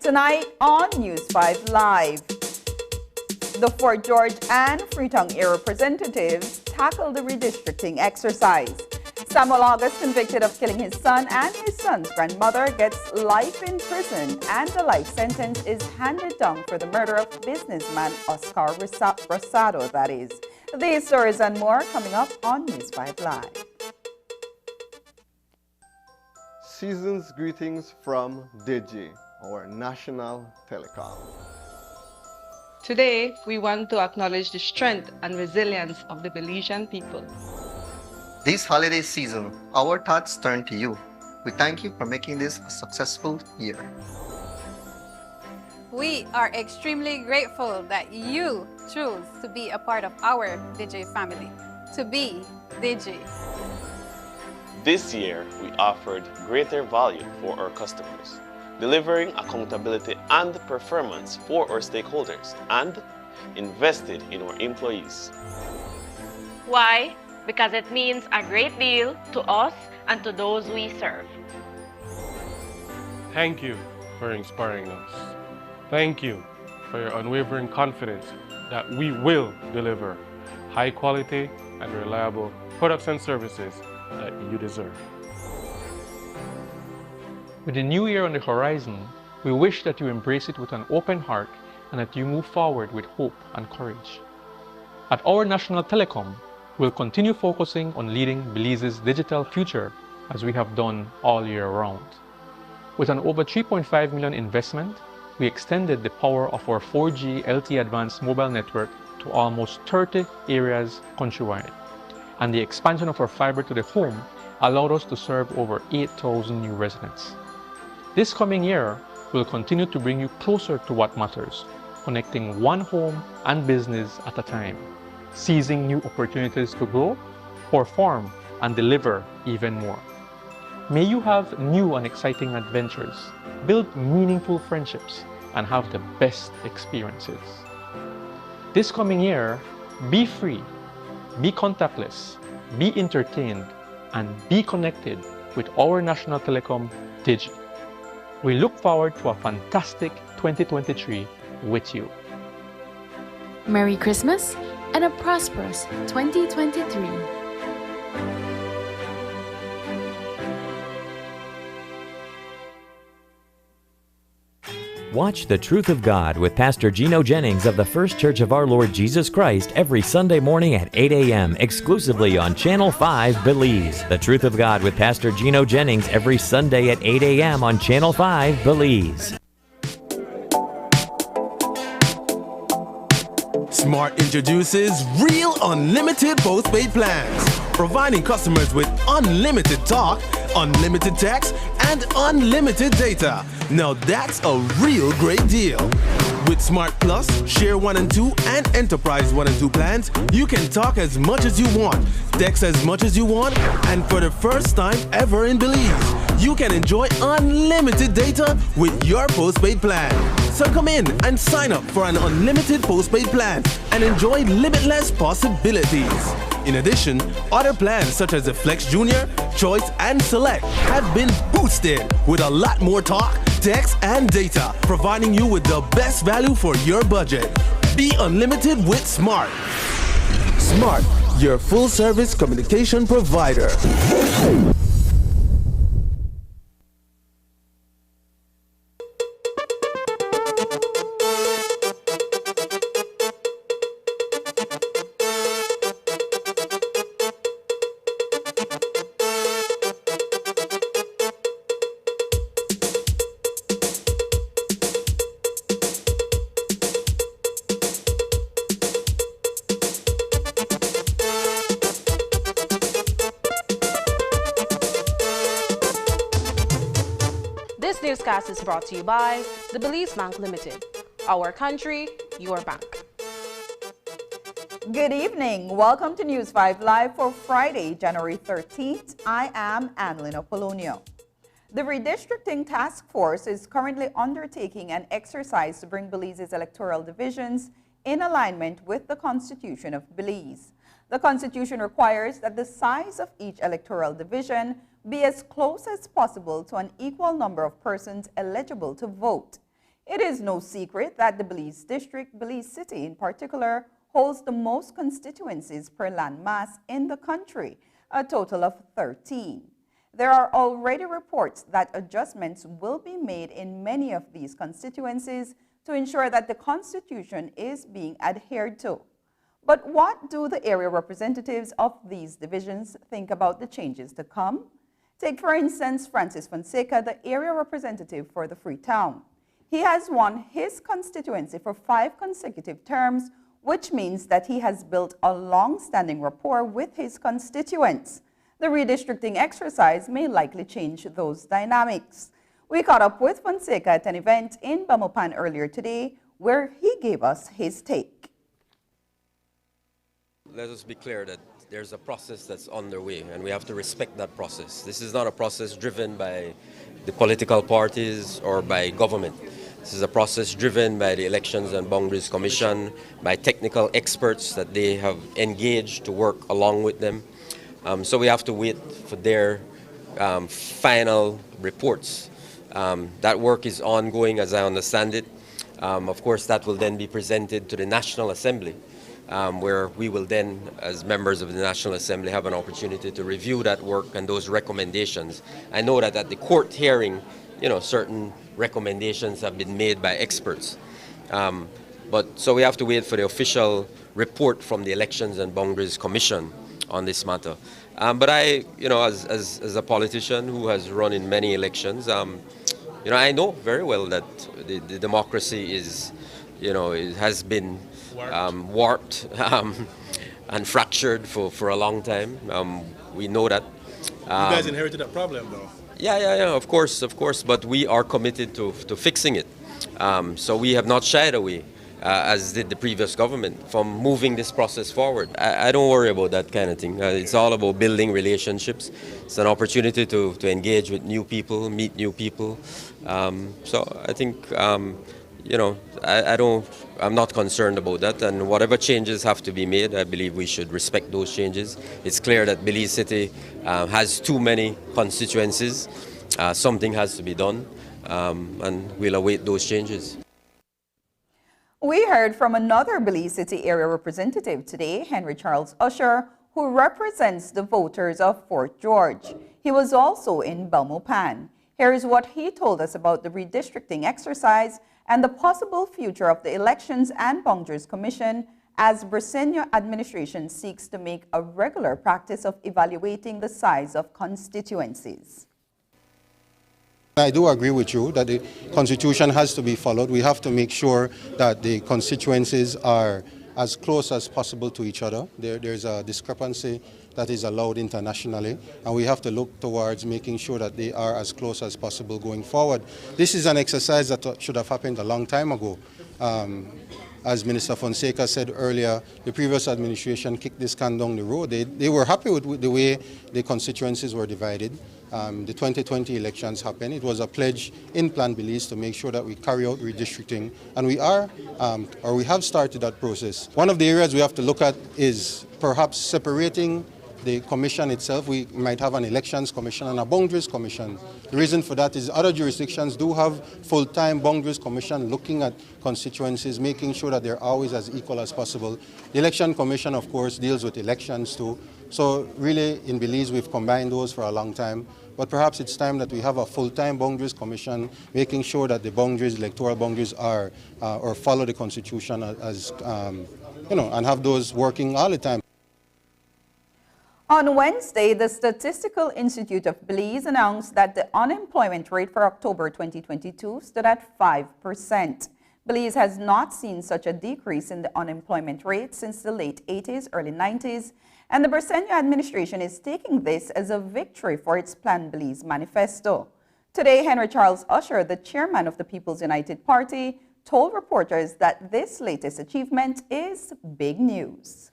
Tonight on News 5 Live, the Fort George and Freetown area representatives tackle the redistricting exercise. Samuel August, convicted of killing his son and his son's grandmother, gets life in prison, and the life sentence is handed down for the murder of businessman Oscar Rosado, that is. These stories and more coming up on News 5 Live. Season's greetings from Digi, our national telecom. Today, we want to acknowledge the strength and resilience of the Belizean people. This holiday season, our thoughts turn to you. We thank you for making this a successful year. We are extremely grateful that you choose to be a part of our Digi family, to be Digi. This year, we offered greater value for our customers, delivering accountability and performance for our stakeholders, and invested in our employees. Why? Because it means a great deal to us and to those we serve. Thank you for inspiring us. Thank you for your unwavering confidence that we will deliver high quality and reliable products and services that you deserve. With the new year on the horizon, we wish that you embrace it with an open heart and that you move forward with hope and courage. At our national telecom, we'll continue focusing on leading Belize's digital future as we have done all year round. With an over 3.5 million investment, we extended the power of our 4G LTE Advanced mobile network to almost 30 areas countrywide. And the expansion of our fiber to the home allowed us to serve over 8,000 new residents. This coming year, we'll continue to bring you closer to what matters, connecting one home and business at a time, seizing new opportunities to grow, perform, and deliver even more. May you have new and exciting adventures, build meaningful friendships, and have the best experiences. This coming year, be free, be contactless, be entertained, and be connected with our national telecom, Digi. We look forward to a fantastic 2023 with you. Merry Christmas, and a prosperous 2023. Watch The Truth of God with Pastor Gino Jennings of the First Church of Our Lord Jesus Christ every Sunday morning at 8 a.m. exclusively on Channel 5 Belize. The Truth of God with Pastor Gino Jennings every Sunday at 8 a.m. on Channel 5 Belize. Smart introduces Real Unlimited Postpaid Plans, providing customers with unlimited talk, unlimited text, and unlimited data. Now that's a real great deal. With Smart Plus, Share 1 and 2, and Enterprise 1 and 2 plans, you can talk as much as you want, text as much as you want, and for the first time ever in Belize, you can enjoy unlimited data with your postpaid plan. So come in and sign up for an unlimited postpaid plan and enjoy limitless possibilities. In addition, other plans such as the Flex Junior, Choice, and Select have been boosted with a lot more talk, text, and data, providing you with the best value for your budget. Be unlimited with Smart. Smart, your full-service communication provider. This newscast is brought to you by the Belize Bank Limited. Our country, your bank. Good evening. Welcome to News 5 Live for Friday, January 13th. I am Annalyn Apolonio. The Redistricting Task Force is currently undertaking an exercise to bring Belize's electoral divisions in alignment with the Constitution of Belize. The Constitution requires that the size of each electoral division be as close as possible to an equal number of persons eligible to vote. It is no secret that the Belize District, Belize City in particular, holds the most constituencies per landmass in the country, a total of 13. There are already reports that adjustments will be made in many of these constituencies to ensure that the Constitution is being adhered to. But what do the area representatives of these divisions think about the changes to come? Take, for instance, Francis Fonseca, the area representative for the Freetown. He has won his constituency for 5 consecutive terms, which means that he has built a long-standing rapport with his constituents. The redistricting exercise may likely change those dynamics. We caught up with Fonseca at an event in Bamopan earlier today, where he gave us his take. Let us be clear that there's a process that's underway, and we have to respect that process. This is not a process driven by the political parties or by government. This is a process driven by the Elections and Boundaries Commission, by technical experts that they have engaged to work along with them. So we have to wait for their final reports. That work is ongoing, as I understand it. Of course, that will then be presented to the National Assembly, where we will then, as members of the National Assembly, have an opportunity to review that work and those recommendations. I know that at the court hearing, certain recommendations have been made by experts. So we have to wait for the official report from the Elections and Boundaries Commission on this matter. But I, as a politician who has run in many elections, I know very well that the democracy is, it has been warped and fractured for a long time. We know that. You guys inherited that problem, though. Yeah, of course. But we are committed to fixing it. So we have not shied away, as did the previous government, from moving this process forward. I don't worry about that kind of thing. It's all about building relationships. It's an opportunity to engage with new people, meet new people. So I think, I'm not concerned about that, and whatever changes have to be made, I believe we should respect those changes. It's clear that Belize City has too many constituencies. Something has to be done, and we'll await those changes. We heard from another Belize City area representative today, Henry Charles Usher, who represents the voters of Fort George. He was also in Belmopan. Here is what he told us about the redistricting exercise and the possible future of the Elections and Boundaries Commission as Briceño administration seeks to make a regular practice of evaluating the size of constituencies. I do agree with you that the Constitution has to be followed. We have to make sure that the constituencies are as close as possible to each other. There's a discrepancy that is allowed internationally, and we have to look towards making sure that they are as close as possible going forward. This is an exercise that should have happened a long time ago. As Minister Fonseca said earlier, the previous administration kicked this can down the road. They were happy with the way the constituencies were divided. The 2020 elections happened. It was a pledge in Plan Belize to make sure that we carry out redistricting, and we have started that process. One of the areas we have to look at is perhaps separating the commission itself. We might have an elections commission and a boundaries commission. The reason for that is other jurisdictions do have full-time boundaries commission looking at constituencies, making sure that they're always as equal as possible. The election commission, of course, deals with elections too. So really, in Belize, we've combined those for a long time. But perhaps it's time that we have a full-time boundaries commission, making sure that the boundaries, electoral boundaries, are or follow the Constitution as and have those working all the time. On Wednesday, the Statistical Institute of Belize announced that the unemployment rate for October 2022 stood at 5%. Belize has not seen such a decrease in the unemployment rate since the late 80s, early 90s, and the Briceño administration is taking this as a victory for its Plan Belize manifesto. Today, Henry Charles Usher, the chairman of the People's United Party, told reporters that this latest achievement is big news.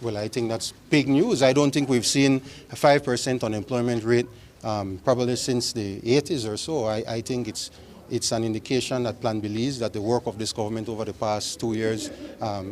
Well, I think that's big news. I don't think we've seen a 5% unemployment rate probably since the 80s or so. I think it's an indication that Plan Belize, that the work of this government over the past 2 years,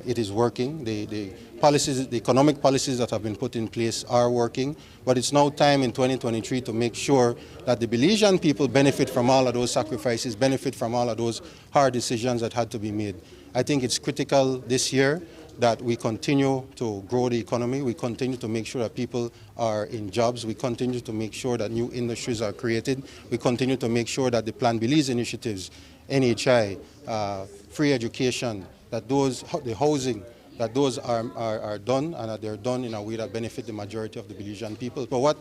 it is working. The policies, the economic policies that have been put in place are working, but it's now time in 2023 to make sure that the Belizean people benefit from all of those sacrifices, benefit from all of those hard decisions that had to be made. I think it's critical this year that we continue to grow the economy, we continue to make sure that people are in jobs, we continue to make sure that new industries are created, we continue to make sure that the Plan Belize initiatives, NHI, free education, that those, the housing, that those are done and that they're done in a way that benefit the majority of the Belizean people. But what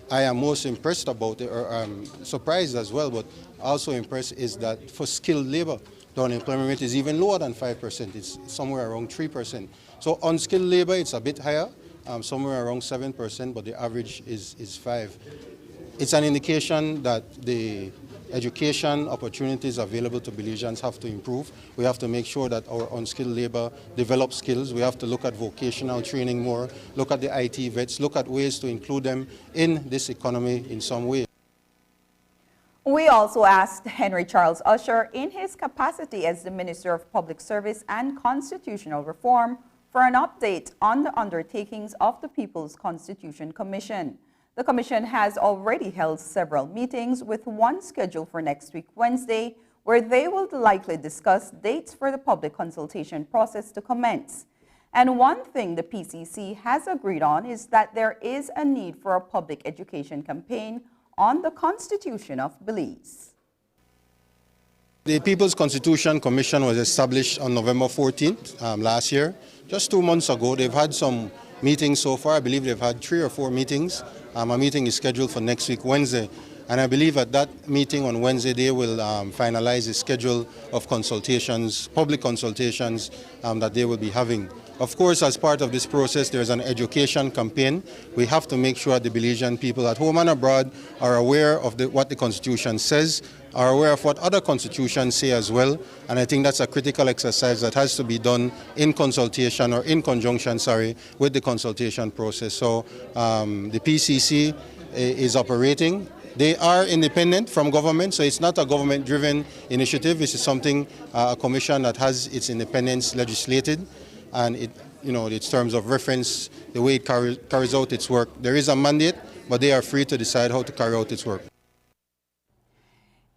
I am most impressed about, or I'm surprised as well, but also impressed, is that for skilled labor, the unemployment rate is even lower than 5%. It's somewhere around 3%. So unskilled labor, it's a bit higher, somewhere around 7%, but the average is 5%. It's an indication that the education opportunities available to Belizeans have to improve. We have to make sure that our unskilled labor develop skills. We have to look at vocational training more, look at the IT vets, look at ways to include them in this economy in some way. We also asked Henry Charles Usher, in his capacity as the Minister of Public Service and Constitutional Reform, for an update on the undertakings of the People's Constitution Commission. The Commission has already held several meetings, with one scheduled for next week, Wednesday, where they will likely discuss dates for the public consultation process to commence. And one thing the PCC has agreed on is that there is a need for a public education campaign on the Constitution of Belize. The People's Constitution Commission was established on November 14th last year. Just 2 months ago, they've had some meetings so far. I believe they've had 3 or 4 meetings. A meeting is scheduled for next week, Wednesday. And I believe at that meeting on Wednesday, they will finalize the schedule of consultations, public consultations that they will be having. Of course, as part of this process, there's an education campaign. We have to make sure the Belizean people at home and abroad are aware of what the Constitution says, are aware of what other constitutions say as well. And I think that's a critical exercise that has to be done in consultation, or in conjunction, with the consultation process. So the PCC is operating. They are independent from government, so it's not a government-driven initiative. This is something, a commission that has its independence legislated, and its terms of reference, the way it carries out its work. There is a mandate, but they are free to decide how to carry out its work.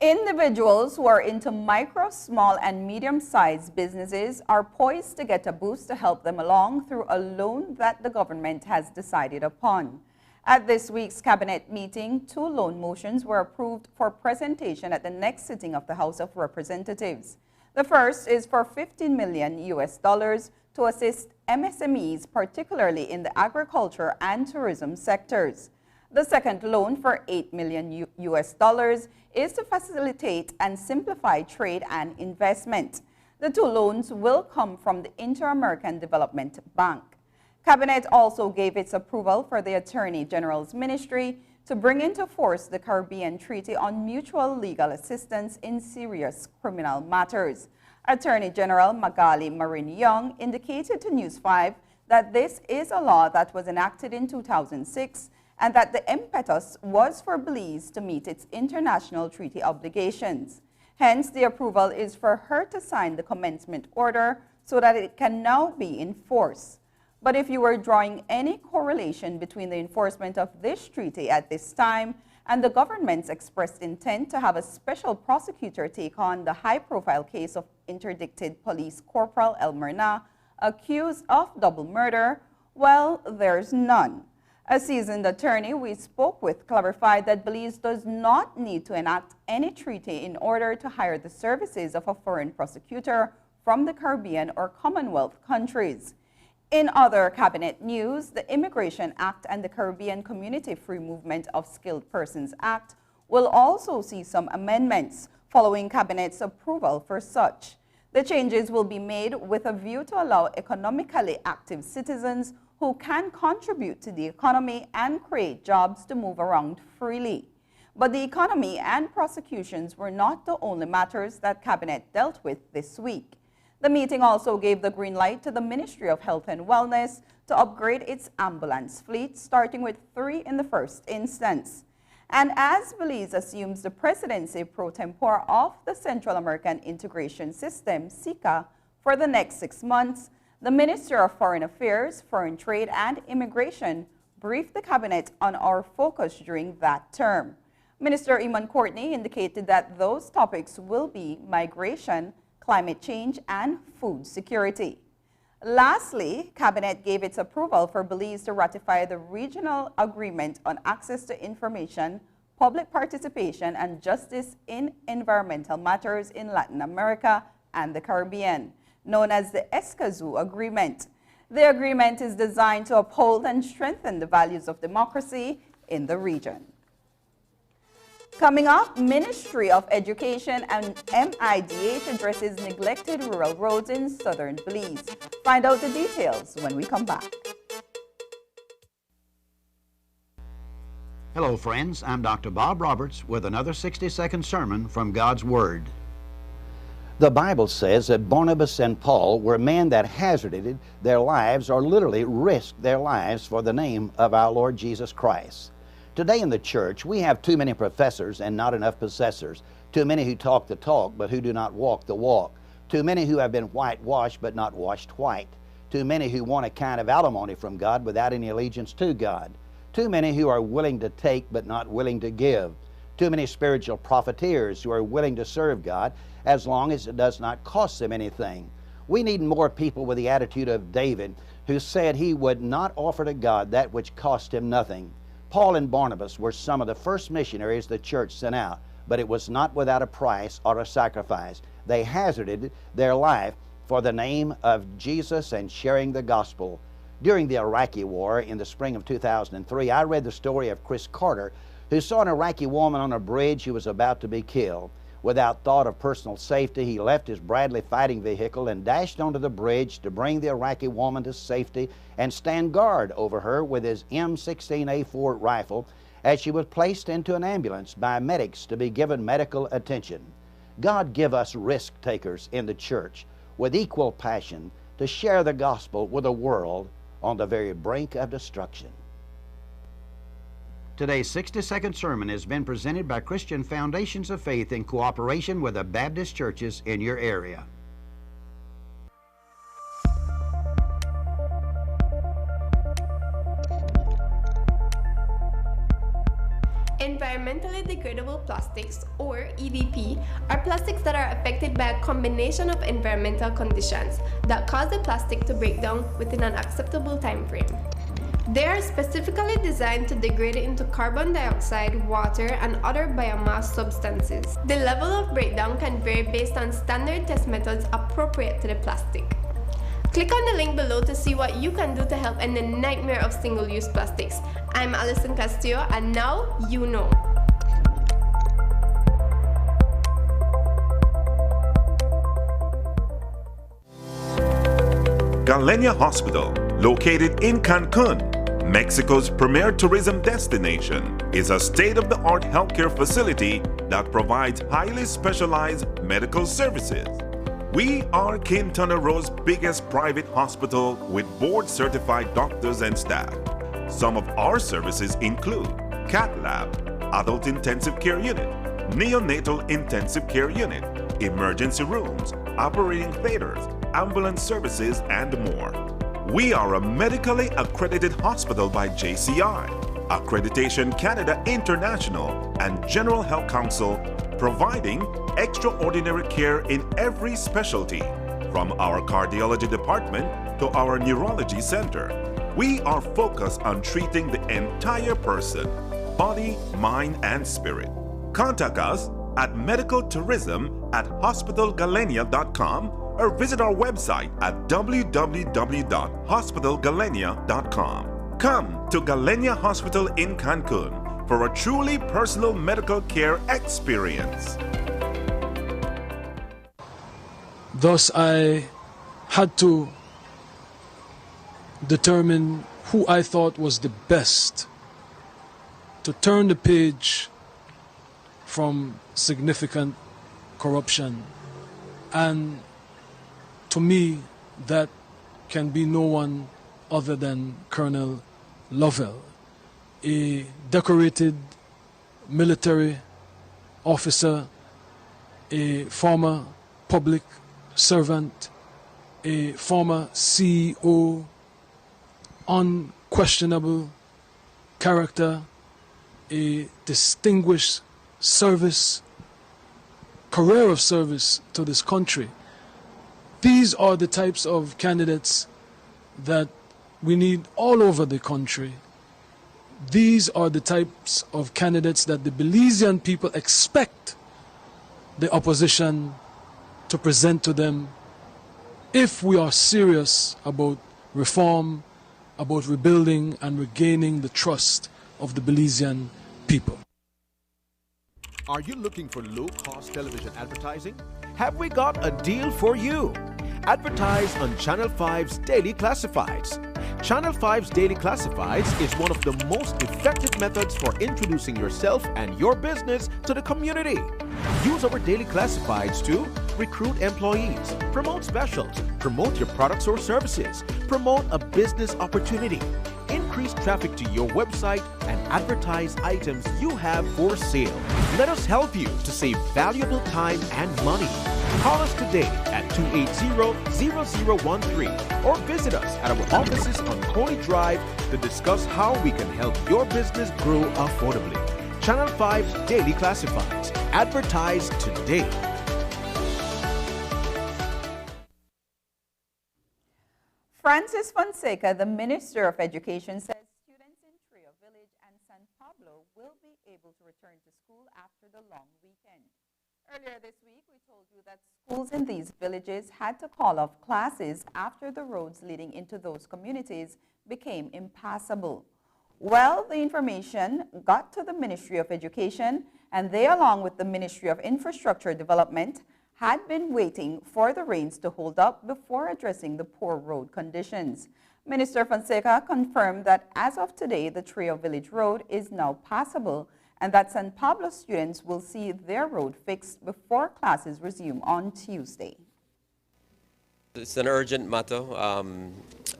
In the Individuals who are into micro, small, and medium-sized businesses are poised to get a boost to help them along through a loan that the government has decided upon. At this week's cabinet meeting, 2 loan motions were approved for presentation at the next sitting of the House of Representatives. The first is for $15 million to assist MSMEs, particularly in the agriculture and tourism sectors. The second loan for $8 million is to facilitate and simplify trade and investment. The 2 loans will come from the Inter-American Development Bank. Cabinet also gave its approval for the Attorney General's Ministry to bring into force the Caribbean Treaty on Mutual Legal Assistance in Serious Criminal Matters. Attorney General Magali Marin Young indicated to News 5 that this is a law that was enacted in 2006 and that the impetus was for Belize to meet its international treaty obligations. Hence, the approval is for her to sign the commencement order so that it can now be in force. But if you were drawing any correlation between the enforcement of this treaty at this time and the government's expressed intent to have a special prosecutor take on the high-profile case of interdicted police Corporal Elmer Na, accused of double murder, well, there's none. A seasoned attorney we spoke with clarified that Belize does not need to enact any treaty in order to hire the services of a foreign prosecutor from the Caribbean or Commonwealth countries. In other cabinet news, the Immigration Act and the Caribbean Community Free Movement of Skilled Persons Act will also see some amendments following cabinet's approval for such. The changes will be made with a view to allow economically active citizens who can contribute to the economy and create jobs to move around freely. But the economy and prosecutions were not the only matters that Cabinet dealt with this week. The meeting also gave the green light to the Ministry of Health and Wellness to upgrade its ambulance fleet, starting with 3 in the first instance. And as Belize assumes the presidency pro tempore of the Central American Integration System, SICA, for the next 6 months, the Minister of Foreign Affairs, Foreign Trade and Immigration briefed the Cabinet on our focus during that term. Minister Eamon Courtney indicated that those topics will be migration, climate change, and food security. Lastly, Cabinet gave its approval for Belize to ratify the Regional Agreement on Access to Information, Public Participation, and Justice in Environmental Matters in Latin America and the Caribbean, known as the Escazú Agreement. The agreement is designed to uphold and strengthen the values of democracy in the region. Coming up, Ministry of Education and MIDH addresses neglected rural roads in southern Belize. Find out the details when we come back. Hello friends, I'm Dr. Bob Roberts with another 60-second sermon from God's Word. The Bible says that Barnabas and Paul were men that hazarded their lives, or literally risked their lives, for the name of our Lord Jesus Christ. Today in the church, we have too many professors and not enough possessors. Too many who talk the talk, but who do not walk the walk. Too many who have been whitewashed, but not washed white. Too many who want a kind of alimony from God without any allegiance to God. Too many who are willing to take, but not willing to give. Too many spiritual profiteers who are willing to serve God as long as it does not cost them anything. We need more people with the attitude of David, who said he would not offer to God that which cost him nothing. Paul and Barnabas were some of the first missionaries the church sent out, but it was not without a price or a sacrifice. They hazarded their life for the name of Jesus and sharing the gospel. During the Iraqi war in the spring of 2003, I read the story of Chris Carter, who saw an Iraqi woman on a bridge who was about to be killed. Without thought of personal safety, he left his Bradley fighting vehicle and dashed onto the bridge to bring the Iraqi woman to safety and stand guard over her with his M16A4 rifle as she was placed into an ambulance by medics to be given medical attention. God give us risk takers in the church with equal passion to share the gospel with a world on the very brink of destruction. Today's 60-second sermon has been presented by Christian Foundations of Faith in cooperation with the Baptist churches in your area. Environmentally degradable plastics, or EDP, are plastics that are affected by a combination of environmental conditions that cause the plastic to break down within an acceptable time frame. They are specifically designed to degrade into carbon dioxide, water, and other biomass substances. The level of breakdown can vary based on standard test methods appropriate to the plastic. Click on the link below to see what you can do to help end the nightmare of single-use plastics. I'm Alison Castillo, and now you know. Galenia Hospital, located in Cancun, Mexico's premier tourism destination, is a state-of-the-art healthcare facility that provides highly specialized medical services. We are Quintana Roo's biggest private hospital with board-certified doctors and staff. Some of our services include cath lab, adult intensive care unit, neonatal intensive care unit, emergency rooms, operating theaters, ambulance services, and more. We are a medically accredited hospital by JCI, Accreditation Canada International, and General Health Council, providing extraordinary care in every specialty, from our cardiology department to our neurology center. We are focused on treating the entire person, body, mind, and spirit. Contact us at medicaltourism@hospitalgalenia.com or visit our website at www.hospitalgalenia.com. Come to Galenia Hospital in Cancun for a truly personal medical care experience. Thus, I had to determine who I thought was the best to turn the page from significant corruption. And to me, that can be no one other than Colonel Lovell, a decorated military officer, a former public servant, a former CEO, unquestionable character, a distinguished career of service to this country. These are the types of candidates that we need all over the country. These are the types of candidates that the Belizean people expect the opposition to present to them if we are serious about reform, about rebuilding and regaining the trust of the Belizean people. Are you looking for low-cost television advertising? Have we got a deal for you? Advertise on Channel 5's Daily Classifieds. Channel 5's Daily Classifieds is one of the most effective methods for introducing yourself and your business to the community. Use our Daily Classifieds to recruit employees, promote specials, promote your products or services, promote a business opportunity, increase traffic to your website, and advertise items you have for sale. Let us help you to save valuable time and money. Call us today at 280-0013 or visit us at our offices on Coney Drive to discuss how we can help your business grow affordably. Channel 5's Daily Classifieds. Advertise today. Francis Fonseca, the Minister of Education, says students in Trio Village and San Pablo will be able to return to school after the long weekend. Earlier this week, we told you that schools in these villages had to call off classes after the roads leading into those communities became impassable. Well, the information got to the Ministry of Education, and they, along with the Ministry of Infrastructure Development, had been waiting for the rains to hold up before addressing the poor road conditions. Minister Fonseca confirmed that as of today, the Trio Village Road is now passable and that San Pablo students will see their road fixed before classes resume on Tuesday. It's an urgent matter,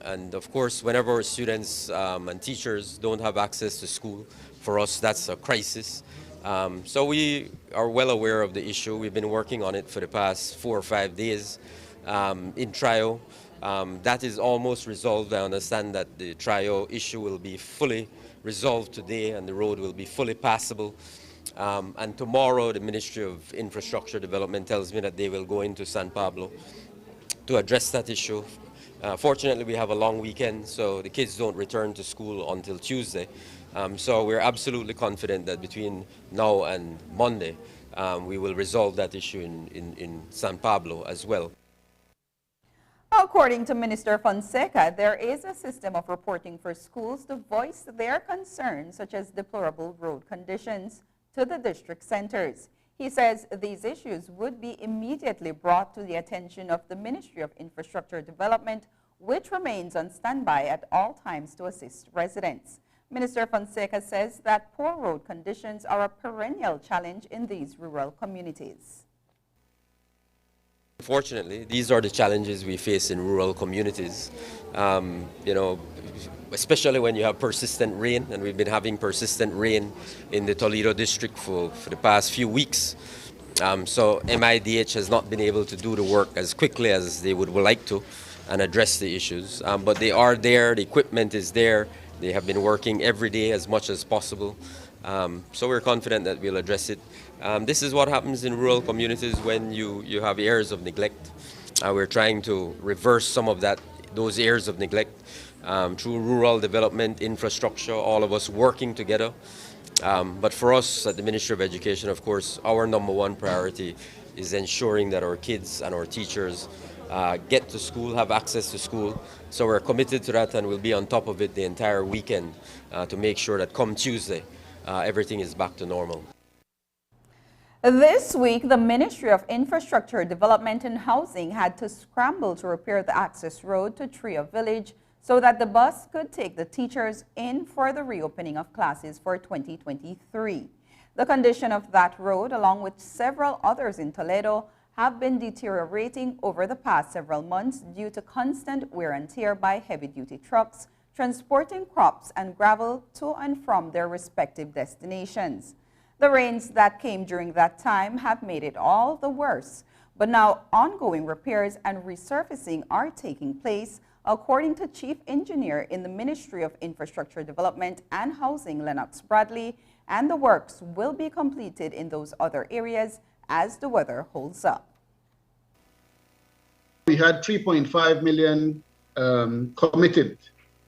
and of course, whenever our students and teachers don't have access to school, for us that's a crisis. So we are well aware of the issue. We've been working on it for the past 4 or 5 days in Trio, That is almost resolved. I understand that the trio issue will be fully resolved today and the road will be fully passable. And tomorrow the Ministry of Infrastructure Development tells me that they will go into San Pablo to address that issue. Fortunately, we have a long weekend, so the kids don't return to school until Tuesday. So we're absolutely confident that between now and Monday, we will resolve that issue in San Pablo as well. According to Minister Fonseca, there is a system of reporting for schools to voice their concerns, such as deplorable road conditions, to the district centers. He says these issues would be immediately brought to the attention of the Ministry of Infrastructure Development, which remains on standby at all times to assist residents. Minister Fonseca says that poor road conditions are a perennial challenge in these rural communities. Fortunately, these are the challenges we face in rural communities. You know, especially when you have persistent rain, and we've been having persistent rain in the Toledo district for the past few weeks. So MIDH has not been able to do the work as quickly as they would like to and address the issues. But they are there, the equipment is there, they have been working every day as much as possible. So we're confident that we'll address it. This is what happens in rural communities when you have areas of neglect. We're trying to reverse some of those areas of neglect through rural development, infrastructure, all of us working together. But for us at the Ministry of Education, of course, our number one priority is ensuring that our kids and our teachers get to school, have access to school. So we're committed to that, and we'll be on top of it the entire weekend to make sure that come Tuesday, everything is back to normal. This week, the Ministry of Infrastructure Development and Housing had to scramble to repair the access road to Tria Village so that the bus could take the teachers in for the reopening of classes for 2023. The condition of that road, along with several others in Toledo, have been deteriorating over the past several months due to constant wear and tear by heavy-duty trucks transporting crops and gravel to and from their respective destinations. The rains that came during that time have made it all the worse, but now ongoing repairs and resurfacing are taking place, according to Chief Engineer in the Ministry of Infrastructure Development and Housing, Lennox Bradley, and the works will be completed in those other areas as the weather holds up. We had 3.5 million committed,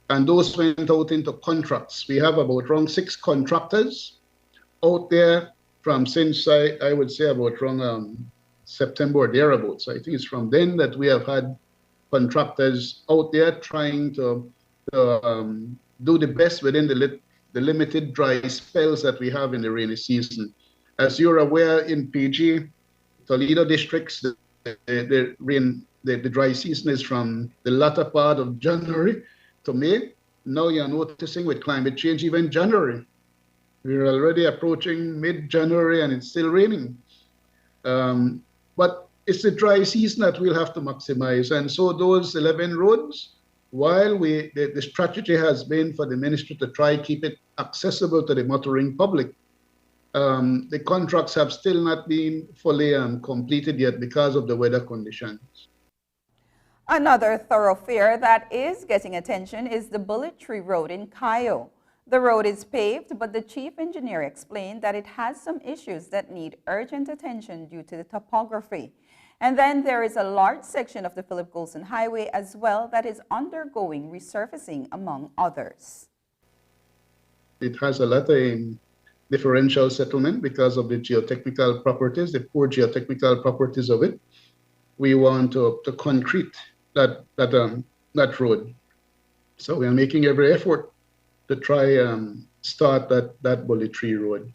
and those went out into contracts. We have about around 6 contractors out there from since I would say about around September or thereabouts. I think it's from then that we have had contractors out there trying to do the best within the limited dry spells that we have in the rainy season. As you're aware, in PG, Toledo districts, the dry season is from the latter part of January to May. Now you're noticing with climate change, even January. We're already approaching mid-January and it's still raining. But it's the dry season that we'll have to maximize. And so those 11 roads, while the strategy has been for the ministry to try keep it accessible to the motoring public, the contracts have still not been fully completed yet because of the weather conditions. Another thoroughfare that is getting attention is the Bullet Tree Road in Cayo. The road is paved, but the chief engineer explained that it has some issues that need urgent attention due to the topography. And then there is a large section of the Philip Golson Highway as well that is undergoing resurfacing, among others. It has a lot of differential settlement because of the geotechnical properties, the poor geotechnical properties of it. We want to concrete that road. So we are making every effort to try start that Bullet Tree Road.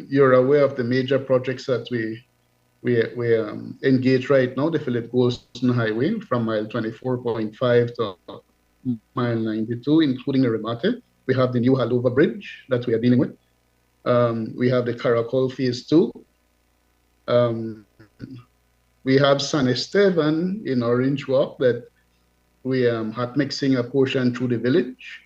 You're aware of the major projects that we engage right now, the Philip Golson Highway from mile 24.5 to mile 92, including a remate. We have the new Halova Bridge that we are dealing with. We have the Caracol Phase 2. We have San Esteban in Orange Walk that we had mixing a portion through the village.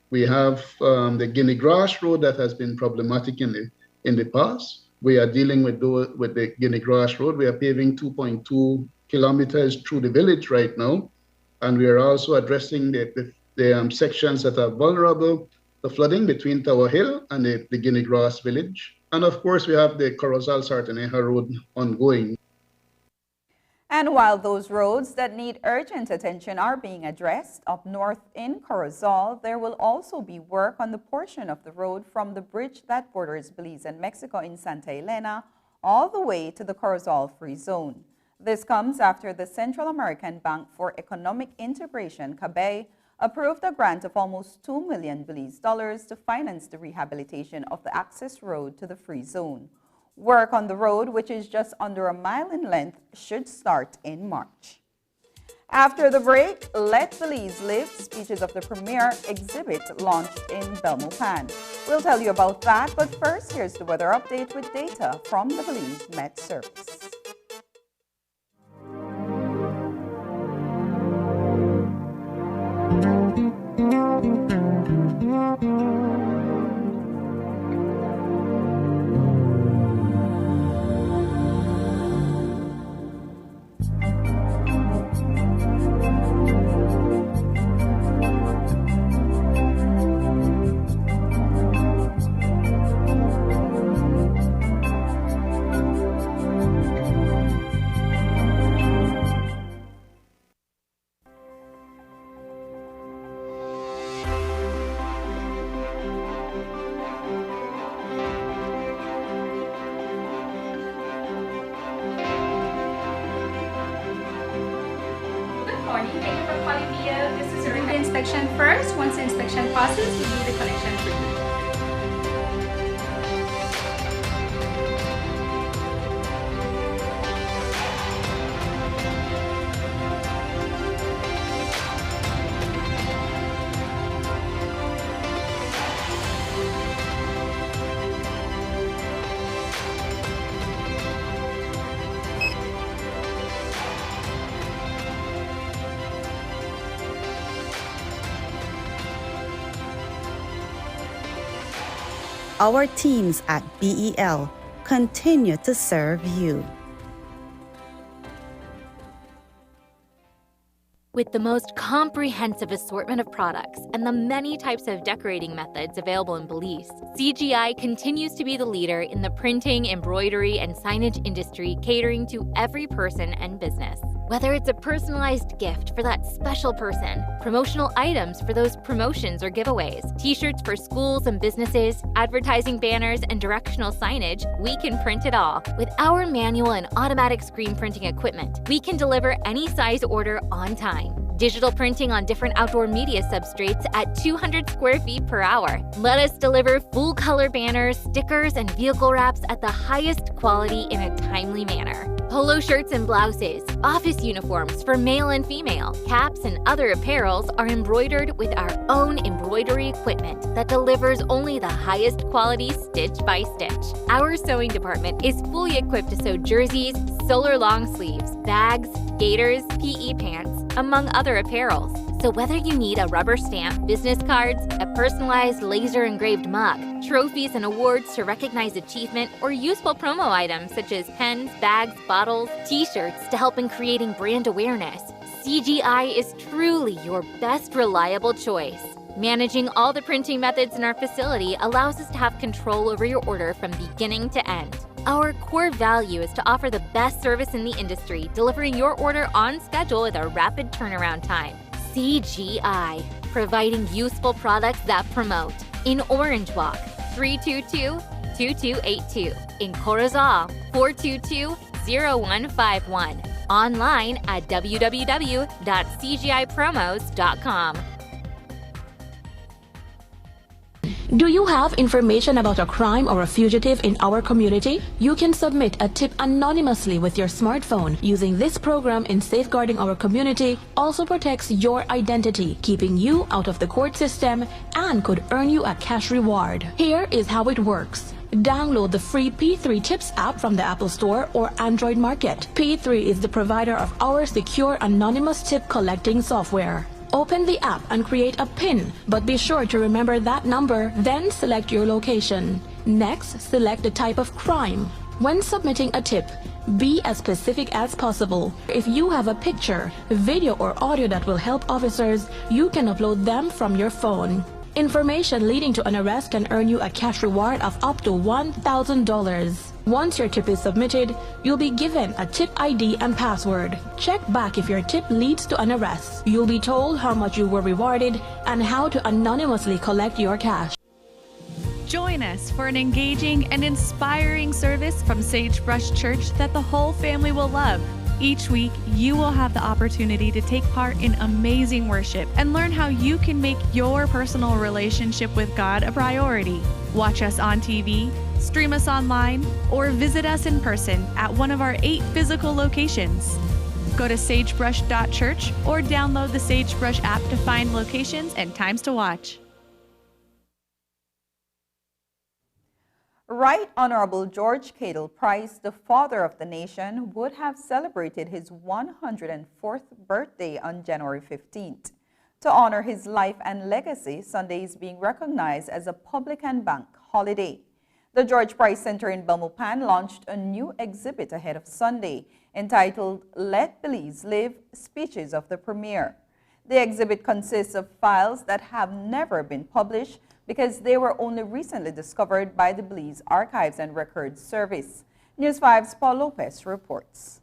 We have the Guinea Grass Road that has been problematic in the past. We are dealing with the Guinea Grass Road. We are paving 2.2 kilometers through the village right now. And we are also addressing the sections that are vulnerable to flooding between Tower Hill and the Guinea Grass village. And of course, we have the Corozal-Sartaneja road ongoing. And while those roads that need urgent attention are being addressed up north in Corozal, there will also be work on the portion of the road from the bridge that borders Belize and Mexico in Santa Elena all the way to the Corozal Free Zone. This comes after the Central American Bank for Economic Integration, CABE, approved a grant of almost $2 million Belize dollars to finance the rehabilitation of the access road to the Free Zone. Work on the road, which is just under a mile in length, should start in March. After the break, Let Belize Live, Speeches of the Premier exhibit launched in Belmopan. We'll tell you about that, but first, here's the weather update with data from the Belize Met Service. Inspection first. Once the inspection passes, we do the connection review. Our teams at BEL continue to serve you. With the most comprehensive assortment of products and the many types of decorating methods available in Belize, CGI continues to be the leader in the printing, embroidery, and signage industry, catering to every person and business. Whether it's a personalized gift for that special person, promotional items for those promotions or giveaways, t-shirts for schools and businesses, advertising banners, and directional signage, we can print it all. With our manual and automatic screen printing equipment, we can deliver any size order on time. Digital printing on different outdoor media substrates at 200 square feet per hour. Let us deliver full-color banners, stickers, and vehicle wraps at the highest quality in a timely manner. Polo shirts and blouses, office uniforms for male and female, caps and other apparels are embroidered with our own embroidery equipment that delivers only the highest quality stitch by stitch. Our sewing department is fully equipped to sew jerseys, solar long sleeves, bags, gaiters, PE pants, among other apparels. So whether you need a rubber stamp, business cards, a personalized laser engraved mug, trophies and awards to recognize achievement, or useful promo items such as pens, bags, bottles, t-shirts to help in creating brand awareness, CGI is truly your best reliable choice. Managing all the printing methods in our facility allows us to have control over your order from beginning to end. Our core value is to offer the best service in the industry, delivering your order on schedule with a rapid turnaround time. CGI, providing useful products that promote. In Orange Walk, 322-2282. In Corozal, 422-0151. Online at www.cgipromos.com. Do you have information about a crime or a fugitive in our community? You can submit a tip anonymously with your smartphone. Using this program in safeguarding our community also protects your identity, keeping you out of the court system, and could earn you a cash reward. Here is how it works. Download the free P3 Tips app from the Apple Store or Android Market. P3 is the provider of our secure anonymous tip collecting software. Open the app and create a PIN, but be sure to remember that number, then select your location. Next, select the type of crime. When submitting a tip, be as specific as possible. If you have a picture, video, or audio that will help officers, you can upload them from your phone. Information leading to an arrest can earn you a cash reward of up to $1,000. Once your tip is submitted, you'll be given a tip ID and password. Check back if your tip leads to an arrest. You'll be told how much you were rewarded and how to anonymously collect your cash. Join us for an engaging and inspiring service from Sagebrush Church that the whole family will love. Each week, you will have the opportunity to take part in amazing worship and learn how you can make your personal relationship with God a priority. Watch us on TV, stream us online, or visit us in person at one of our 8 physical locations. Go to sagebrush.church or download the Sagebrush app to find locations and times to watch. Right Honorable George Cadle Price, the father of the nation, would have celebrated his 104th birthday on January 15th. To honor his life and legacy, Sunday is being recognized as a public and bank holiday. The George Price Center in Belmopan launched a new exhibit ahead of Sunday entitled Let Belize Live, Speeches of the Premier. The exhibit consists of files that have never been published because they were only recently discovered by the Belize Archives and Records Service. News 5's Paul Lopez reports.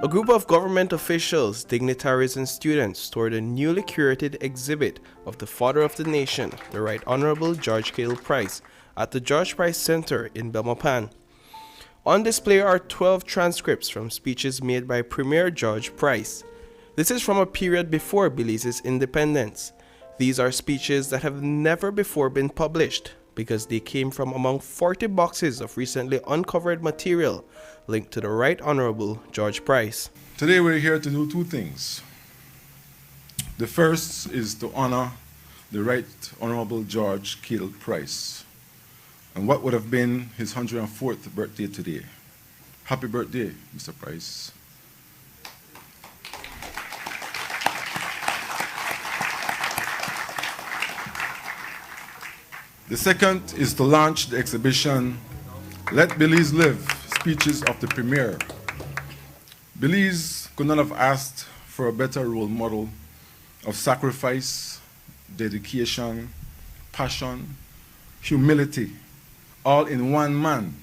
A group of government officials, dignitaries, and students toured a newly curated exhibit of the father of the nation, the Right Honorable George Cadle Price, at the George Price Center in Belmopan. On display are 12 transcripts from speeches made by Premier George Price. This is from a period before Belize's independence. These are speeches that have never before been published because they came from among 40 boxes of recently uncovered material linked to the Right Honorable George Price. Today we're here to do 2 things. The first is to honor the Right Honorable George Cadle Price and what would have been his 104th birthday today. Happy birthday, Mr. Price. The second is to launch the exhibition, Let Belize Live, Speeches of the Premier. Belize could not have asked for a better role model of sacrifice, dedication, passion, humility, all in one man,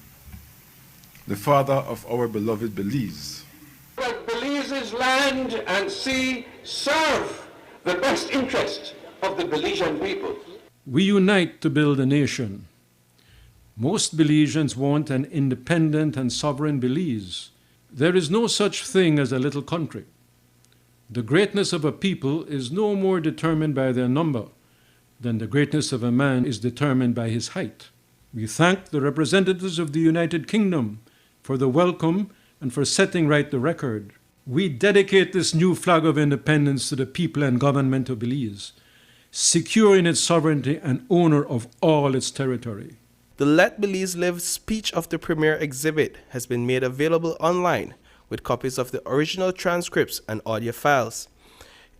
the father of our beloved Belize. That Belize's land and sea serve the best interest of the Belizean people. We unite to build a nation. Most Belizeans want an independent and sovereign Belize. There is no such thing as a little country. The greatness of a people is no more determined by their number than the greatness of a man is determined by his height. We thank the representatives of the United Kingdom for the welcome and for setting right the record. We dedicate this new flag of independence to the people and government of Belize, secure in its sovereignty and owner of all its territory. The Let Belize Live Speech of the Premier exhibit has been made available online with copies of the original transcripts and audio files.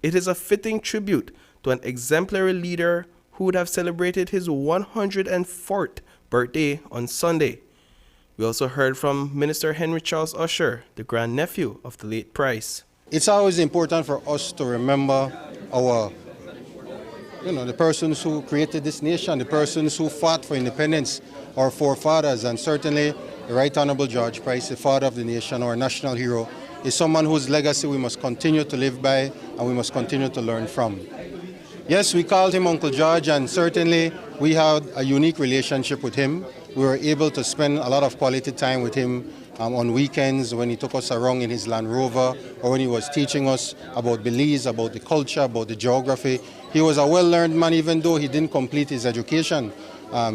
It is a fitting tribute to an exemplary leader who would have celebrated his 104th birthday on Sunday. We also heard from Minister Henry Charles Usher, the grandnephew of the late Price. It's always important for us to remember our, the persons who created this nation, the persons who fought for independence, our forefathers, and certainly the Right Honorable George Price, the father of the nation, our national hero, is someone whose legacy we must continue to live by and we must continue to learn from. Yes, we called him Uncle George, and certainly we had a unique relationship with him. We were able to spend a lot of quality time with him on weekends when he took us around in his Land Rover or when he was teaching us about Belize, about the culture, about the geography. He was a well-learned man, even though he didn't complete his education.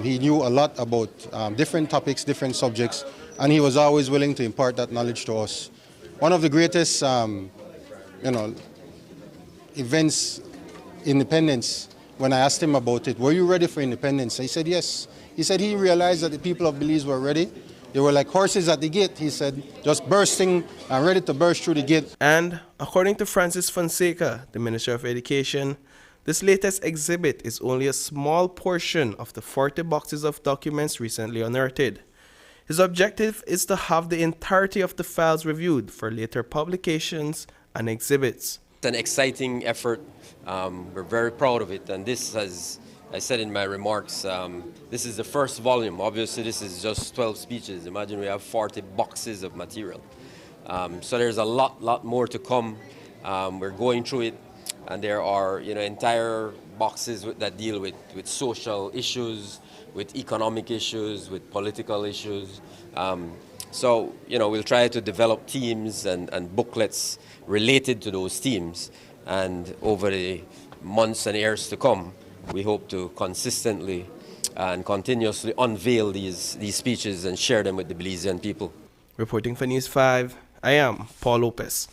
He knew a lot about different topics, different subjects, and he was always willing to impart that knowledge to us. One of the greatest, events, independence, when I asked him about it, were you ready for independence? He said yes. He said he realized that the people of Belize were ready, They were like horses at the gate, he said, just bursting and ready to burst through the gate. And according to Francis Fonseca, the Minister of Education, this latest exhibit is only a small portion of the 40 boxes of documents recently unearthed. His objective is to have the entirety of the files reviewed for later publications and exhibits. It's an exciting effort. We're very proud of it, and this, as I said in my remarks, this is the first volume. Obviously, this is just 12 speeches. Imagine we have 40 boxes of material. So there's a lot more to come. We're going through it, and there are entire boxes that deal with social issues, with economic issues, with political issues. So we'll try to develop themes and booklets related to those themes, and over the months and years to come, we hope to consistently and continuously unveil these speeches and share them with the Belizean people. Reporting for News 5, I am Paul Lopez.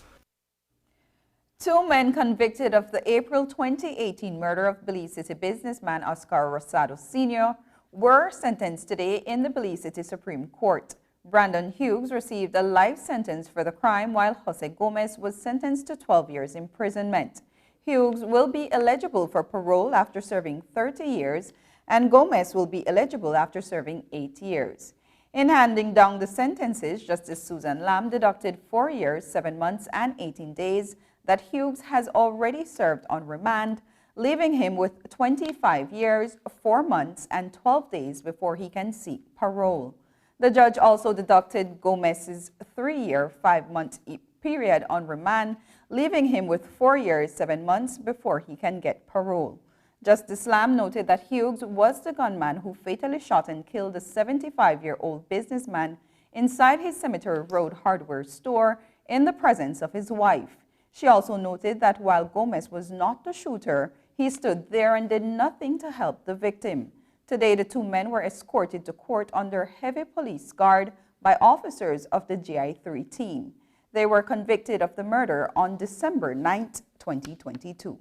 2 men convicted of the April 2018 murder of Belize City businessman Oscar Rosado Sr. were sentenced today in the Belize City Supreme Court. Brandon Hughes received a life sentence for the crime, while Jose Gomez was sentenced to 12 years imprisonment. Hughes will be eligible for parole after serving 30 years, and Gomez will be eligible after serving 8 years. In handing down the sentences, Justice Susan Lam deducted 4 years, 7 months, and 18 days that Hughes has already served on remand, leaving him with 25 years, 4 months, and 12 days before he can seek parole. The judge also deducted Gomez's 3-year, 5-month period on remand, leaving him with 4 years, 7 months before he can get parole. Justice Lam noted that Hughes was the gunman who fatally shot and killed a 75-year-old businessman inside his Cemetery Road hardware store in the presence of his wife. She also noted that while Gomez was not the shooter, he stood there and did nothing to help the victim. Today, the 2 men were escorted to court under heavy police guard by officers of the GI3 team. They were convicted of the murder on December 9, 2022.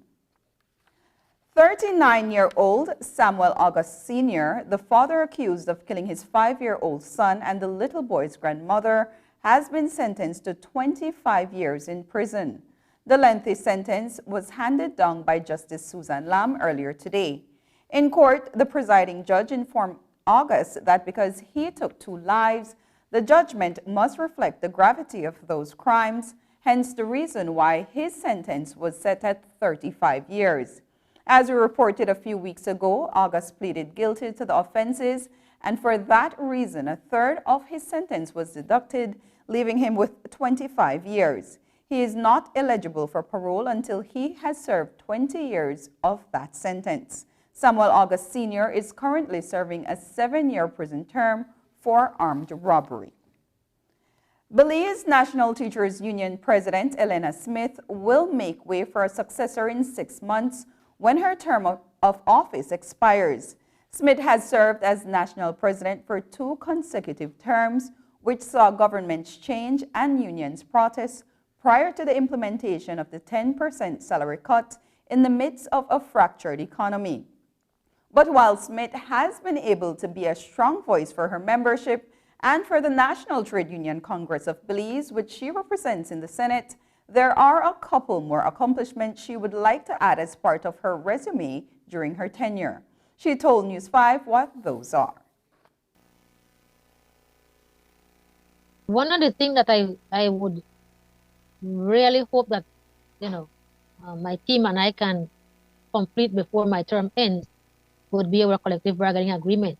39-year-old Samuel August Sr., the father accused of killing his 5-year-old son and the little boy's grandmother, has been sentenced to 25 years in prison. The lengthy sentence was handed down by Justice Susan Lam earlier today. In court, the presiding judge informed August that because he took 2 lives, the judgment must reflect the gravity of those crimes, hence the reason why his sentence was set at 35 years. As we reported a few weeks ago, August pleaded guilty to the offenses, and for that reason, a third of his sentence was deducted, leaving him with 25 years. He is not eligible for parole until he has served 20 years of that sentence. Samuel August Sr. is currently serving a 7-year prison term for armed robbery. Belize National Teachers Union President Elena Smith will make way for a successor in 6 months when her term of office expires. Smith has served as national president for 2 consecutive terms, which saw governments change and unions protest prior to the implementation of the 10% salary cut in the midst of a fractured economy. But while Smith has been able to be a strong voice for her membership and for the National Trade Union Congress of Belize, which she represents in the Senate, there are a couple more accomplishments she would like to add as part of her resume during her tenure. She told News 5 what those are. One of the things that I would really hope that, my team and I can complete before my term ends would be our collective bargaining agreement.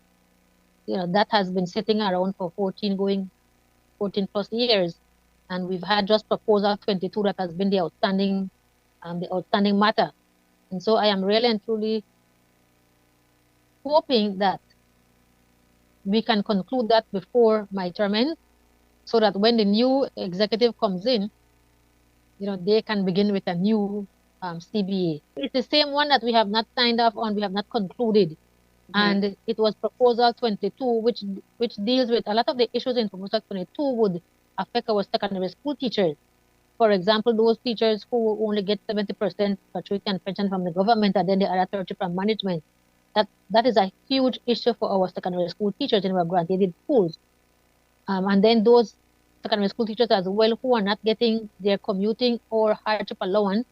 That has been sitting around for 14 plus years, and we've had just proposal 22 that has been the outstanding matter. And so I am really and truly hoping that we can conclude that before my term ends, so that when the new executive comes in, they can begin with a new CBA. It's the same one that we have not signed off on, we have not concluded. And it was proposal 22, which deals with a lot of the issues in proposal 22 would affect our secondary school teachers. For example, those teachers who only get 70% gratuity and pension from the government, and then the other 30% from management. That is a huge issue for our secondary school teachers in our granted schools. And then those secondary school teachers as well who are not getting their commuting or hardship allowance,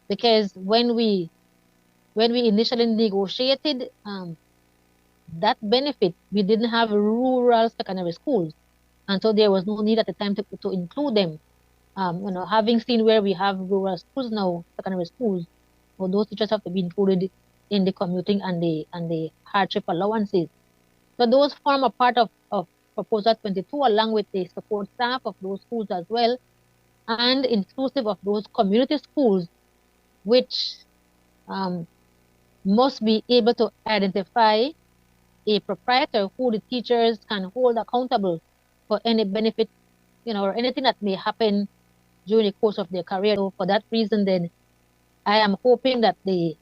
because when we initially negotiated that benefit, we didn't have rural secondary schools, and so there was no need at the time to include them. Having seen where we have rural schools now, secondary schools, well, those teachers have to be included in the commuting and the hardship allowances. So those form a part of Proposal 22, along with the support staff of those schools as well, and inclusive of those community schools, which must be able to identify a proprietor who the teachers can hold accountable for any benefit, or anything that may happen during the course of their career. So for that reason, then, I am hoping that the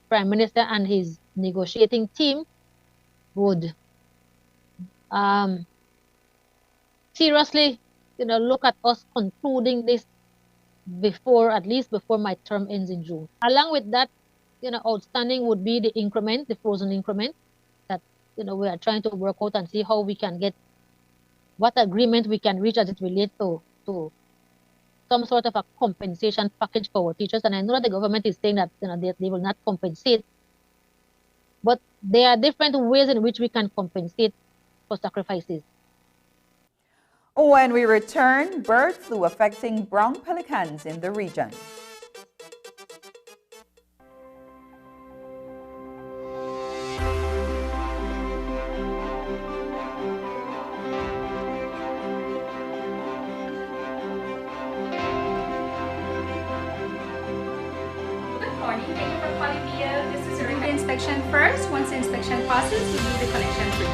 Prime Minister and his negotiating team would seriously, look at us concluding this at least before my term ends in June. Along with that, outstanding would be the increment, the frozen increment that, we are trying to work out and see how we can get, what agreement we can reach as it relates to some sort of a compensation package for our teachers. And I know that the government is saying that, they will not compensate, but there are different ways in which we can compensate for sacrifices. When we return, bird flu affecting brown pelicans in the region. Good morning, thank you for calling me. This is a inspection first. Once the inspection passes, we do the connection for you.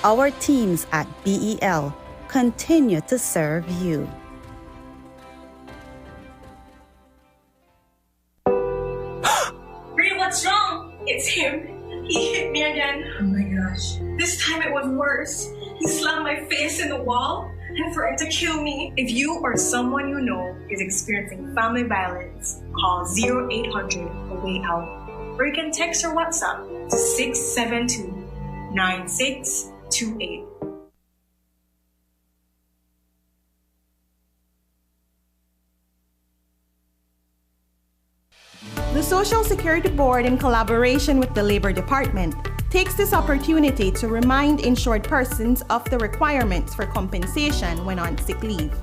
Our teams at BEL continue to serve you. Ray, what's wrong? It's him. He hit me again. Oh my gosh. This time it was worse. He slammed my face in the wall and threatened to kill me. If you or someone you know is experiencing family violence, call 0800 for Way Out. Or you can text or WhatsApp to 672-9628. The Social Security Board, in collaboration with the Labor Department, takes this opportunity to remind insured persons of the requirements for compensation when on sick leave.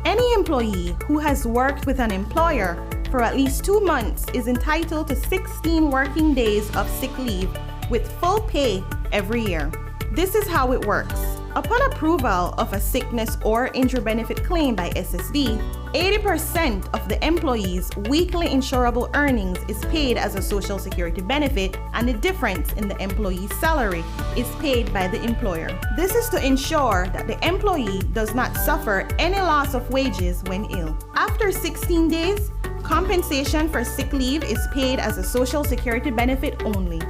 Any employee who has worked with an employer for at least 2 months is entitled to 16 working days of sick leave with full pay every year. This is how it works. Upon approval of a sickness or injury benefit claim by SSD, 80% of the employee's weekly insurable earnings is paid as a Social Security benefit, and the difference in the employee's salary is paid by the employer. This is to ensure that the employee does not suffer any loss of wages when ill. After 16 days, compensation for sick leave is paid as a Social Security benefit only.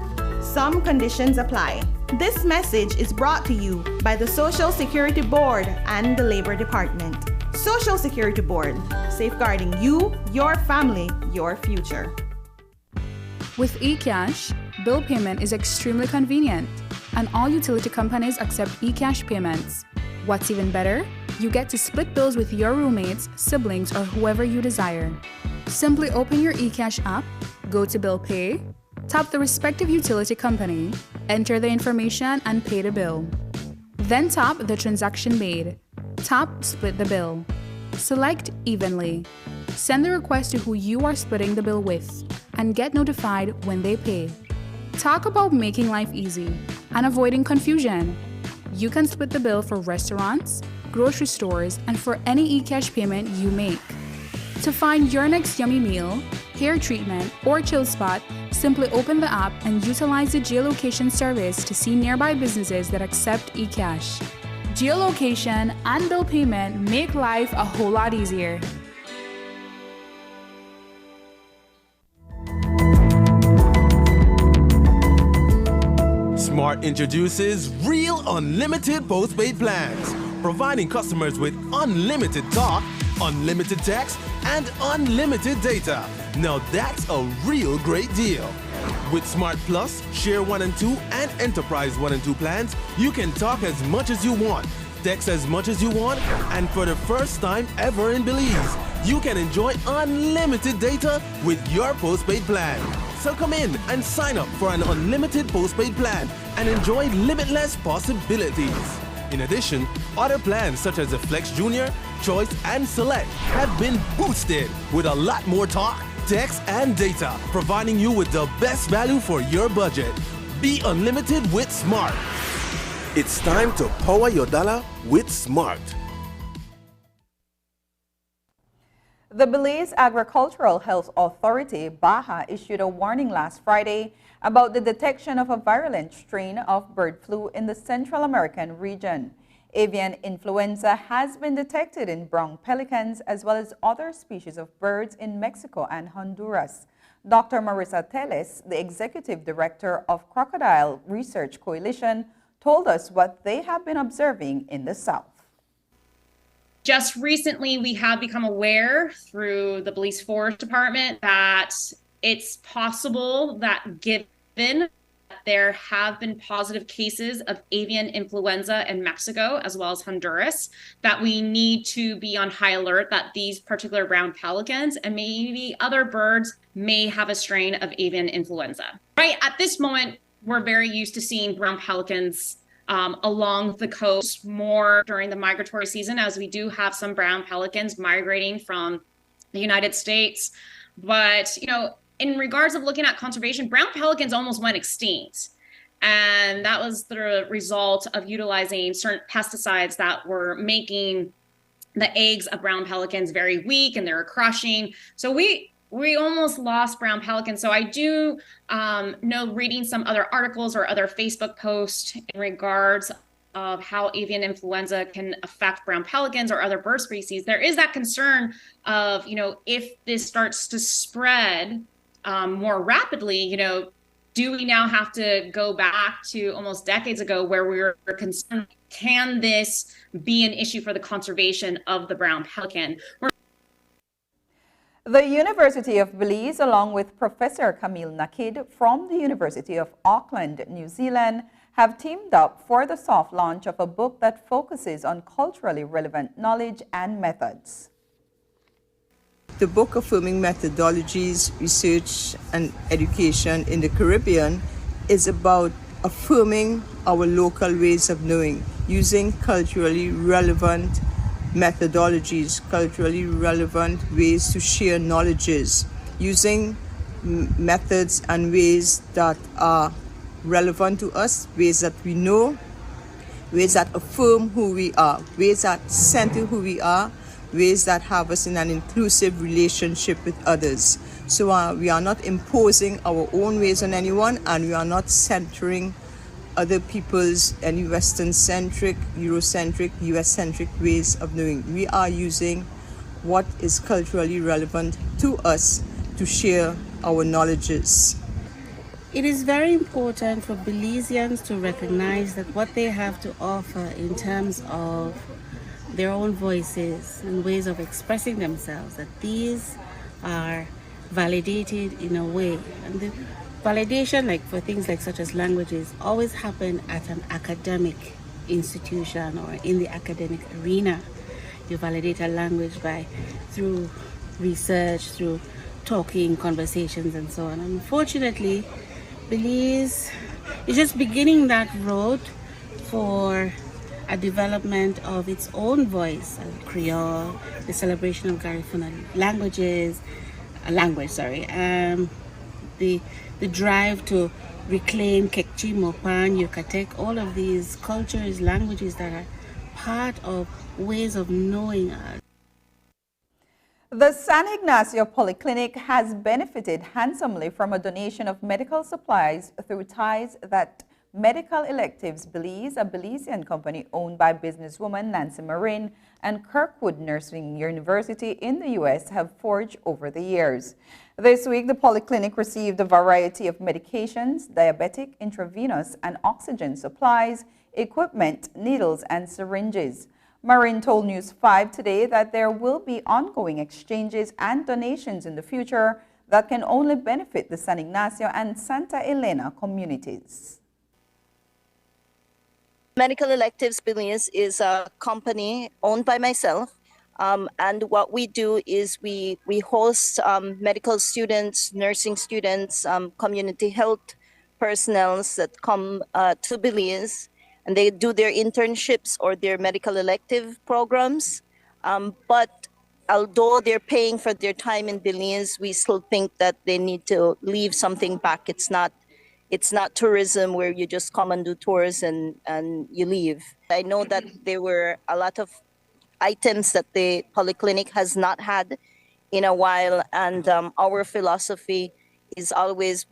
Some conditions apply. This message is brought to you by the Social Security Board and the Labor Department. Social Security Board, safeguarding you, your family, your future. With eCash, bill payment is extremely convenient, and all utility companies accept eCash payments. What's even better? You get to split bills with your roommates, siblings, or whoever you desire. Simply open your eCash app, go to Bill Pay, tap the respective utility company, enter the information, and pay the bill. Then tap the transaction made. Tap Split the bill. Select Evenly. Send the request to who you are splitting the bill with, and get notified when they pay. Talk about making life easy and avoiding confusion. You can split the bill for restaurants, grocery stores, and for any eCash payment you make. To find your next yummy meal, hair treatment, or chill spot, simply open the app and utilize the geolocation service to see nearby businesses that accept eCash. Geolocation and bill payment make life a whole lot easier. Smart introduces Real Unlimited Postpaid Plans, providing customers with unlimited talk, unlimited text, and unlimited data. Now that's a real great deal. With Smart Plus, Share 1 and 2, and Enterprise 1 and 2 plans, you can talk as much as you want, text as much as you want, and for the first time ever in Belize, you can enjoy unlimited data with your postpaid plan. So come in and sign up for an unlimited postpaid plan and enjoy limitless possibilities. In addition, other plans such as the Flex Junior, Choice, and Select have been boosted with a lot more talk, text, and data, providing you with the best value for your budget. Be unlimited with Smart. It's time to power your dollar with Smart. The Belize Agricultural Health Authority, BAHA, issued a warning last Friday about the detection of a virulent strain of bird flu in the Central American region. Avian influenza has been detected in brown pelicans as well as other species of birds in Mexico and Honduras. Dr. Marissa Teles, the Executive Director of Crocodile Research Coalition, told us what they have been observing in the South. Just recently, we have become aware through the Belize Forest Department that it's possible that given there have been positive cases of avian influenza in Mexico as well as Honduras, that we need to be on high alert that these particular brown pelicans and maybe other birds may have a strain of avian influenza. Right at this moment, we're very used to seeing brown pelicans along the coast more during the migratory season, as we do have some brown pelicans migrating from the United States. But, you know, in regards of looking at conservation, brown pelicans almost went extinct. And that was the result of utilizing certain pesticides that were making the eggs of brown pelicans very weak and they were crushing. So we almost lost brown pelicans. So I do know, reading some other articles or other Facebook posts in regards of how avian influenza can affect brown pelicans or other bird species, there is that concern of, you know, if this starts to spread more rapidly, you know, do we now have to go back to almost decades ago where we were concerned, can this be an issue for the conservation of the brown pelican? The University of Belize, along with Professor Camille Nakid from the University of Auckland, New Zealand, have teamed up for the soft launch of a book that focuses on culturally relevant knowledge and methods. The book affirming methodologies, research, and education in the Caribbean is about affirming our local ways of knowing, using culturally relevant methodologies, culturally relevant ways to share knowledges, using methods and ways that are relevant to us, ways that we know, ways that affirm who we are, ways that center who we are, ways that have us in an inclusive relationship with others. So we are not imposing our own ways on anyone, and we are not centering other people's any Western-centric, Eurocentric, US-centric ways of knowing. We are using what is culturally relevant to us to share our knowledges. It is very important for Belizeans to recognize that what they have to offer in terms of their own voices and ways of expressing themselves, that these are validated in a way. And the validation, like for things like such as languages, always happen at an academic institution or in the academic arena. You validate a language through research, through talking, conversations, and so on. Unfortunately, Belize is just beginning that road for a development of its own voice, Creole, the celebration of Garifuna the drive to reclaim Kekchi, Mopan, Yucatec, all of these cultures, languages that are part of ways of knowing us. The San Ignacio Polyclinic has benefited handsomely from a donation of medical supplies through ties that Medical Electives Belize, a Belizean company owned by businesswoman Nancy Marin, and Kirkwood Nursing University in the U.S. have forged over the years. This week, the Polyclinic received a variety of medications, diabetic, intravenous, and oxygen supplies, equipment, needles, and syringes. Marin told News 5 today that there will be ongoing exchanges and donations in the future that can only benefit the San Ignacio and Santa Elena communities. Medical Electives Belize is a company owned by myself, and what we do is we host medical students, nursing students, community health personnel that come to Belize, and they do their internships or their medical elective programs. But although they're paying for their time in Belize, we still think that they need to leave something back. It's not tourism where you just come and do tours and you leave. I know that there were a lot of items that the Polyclinic has not had in a while, and our philosophy is always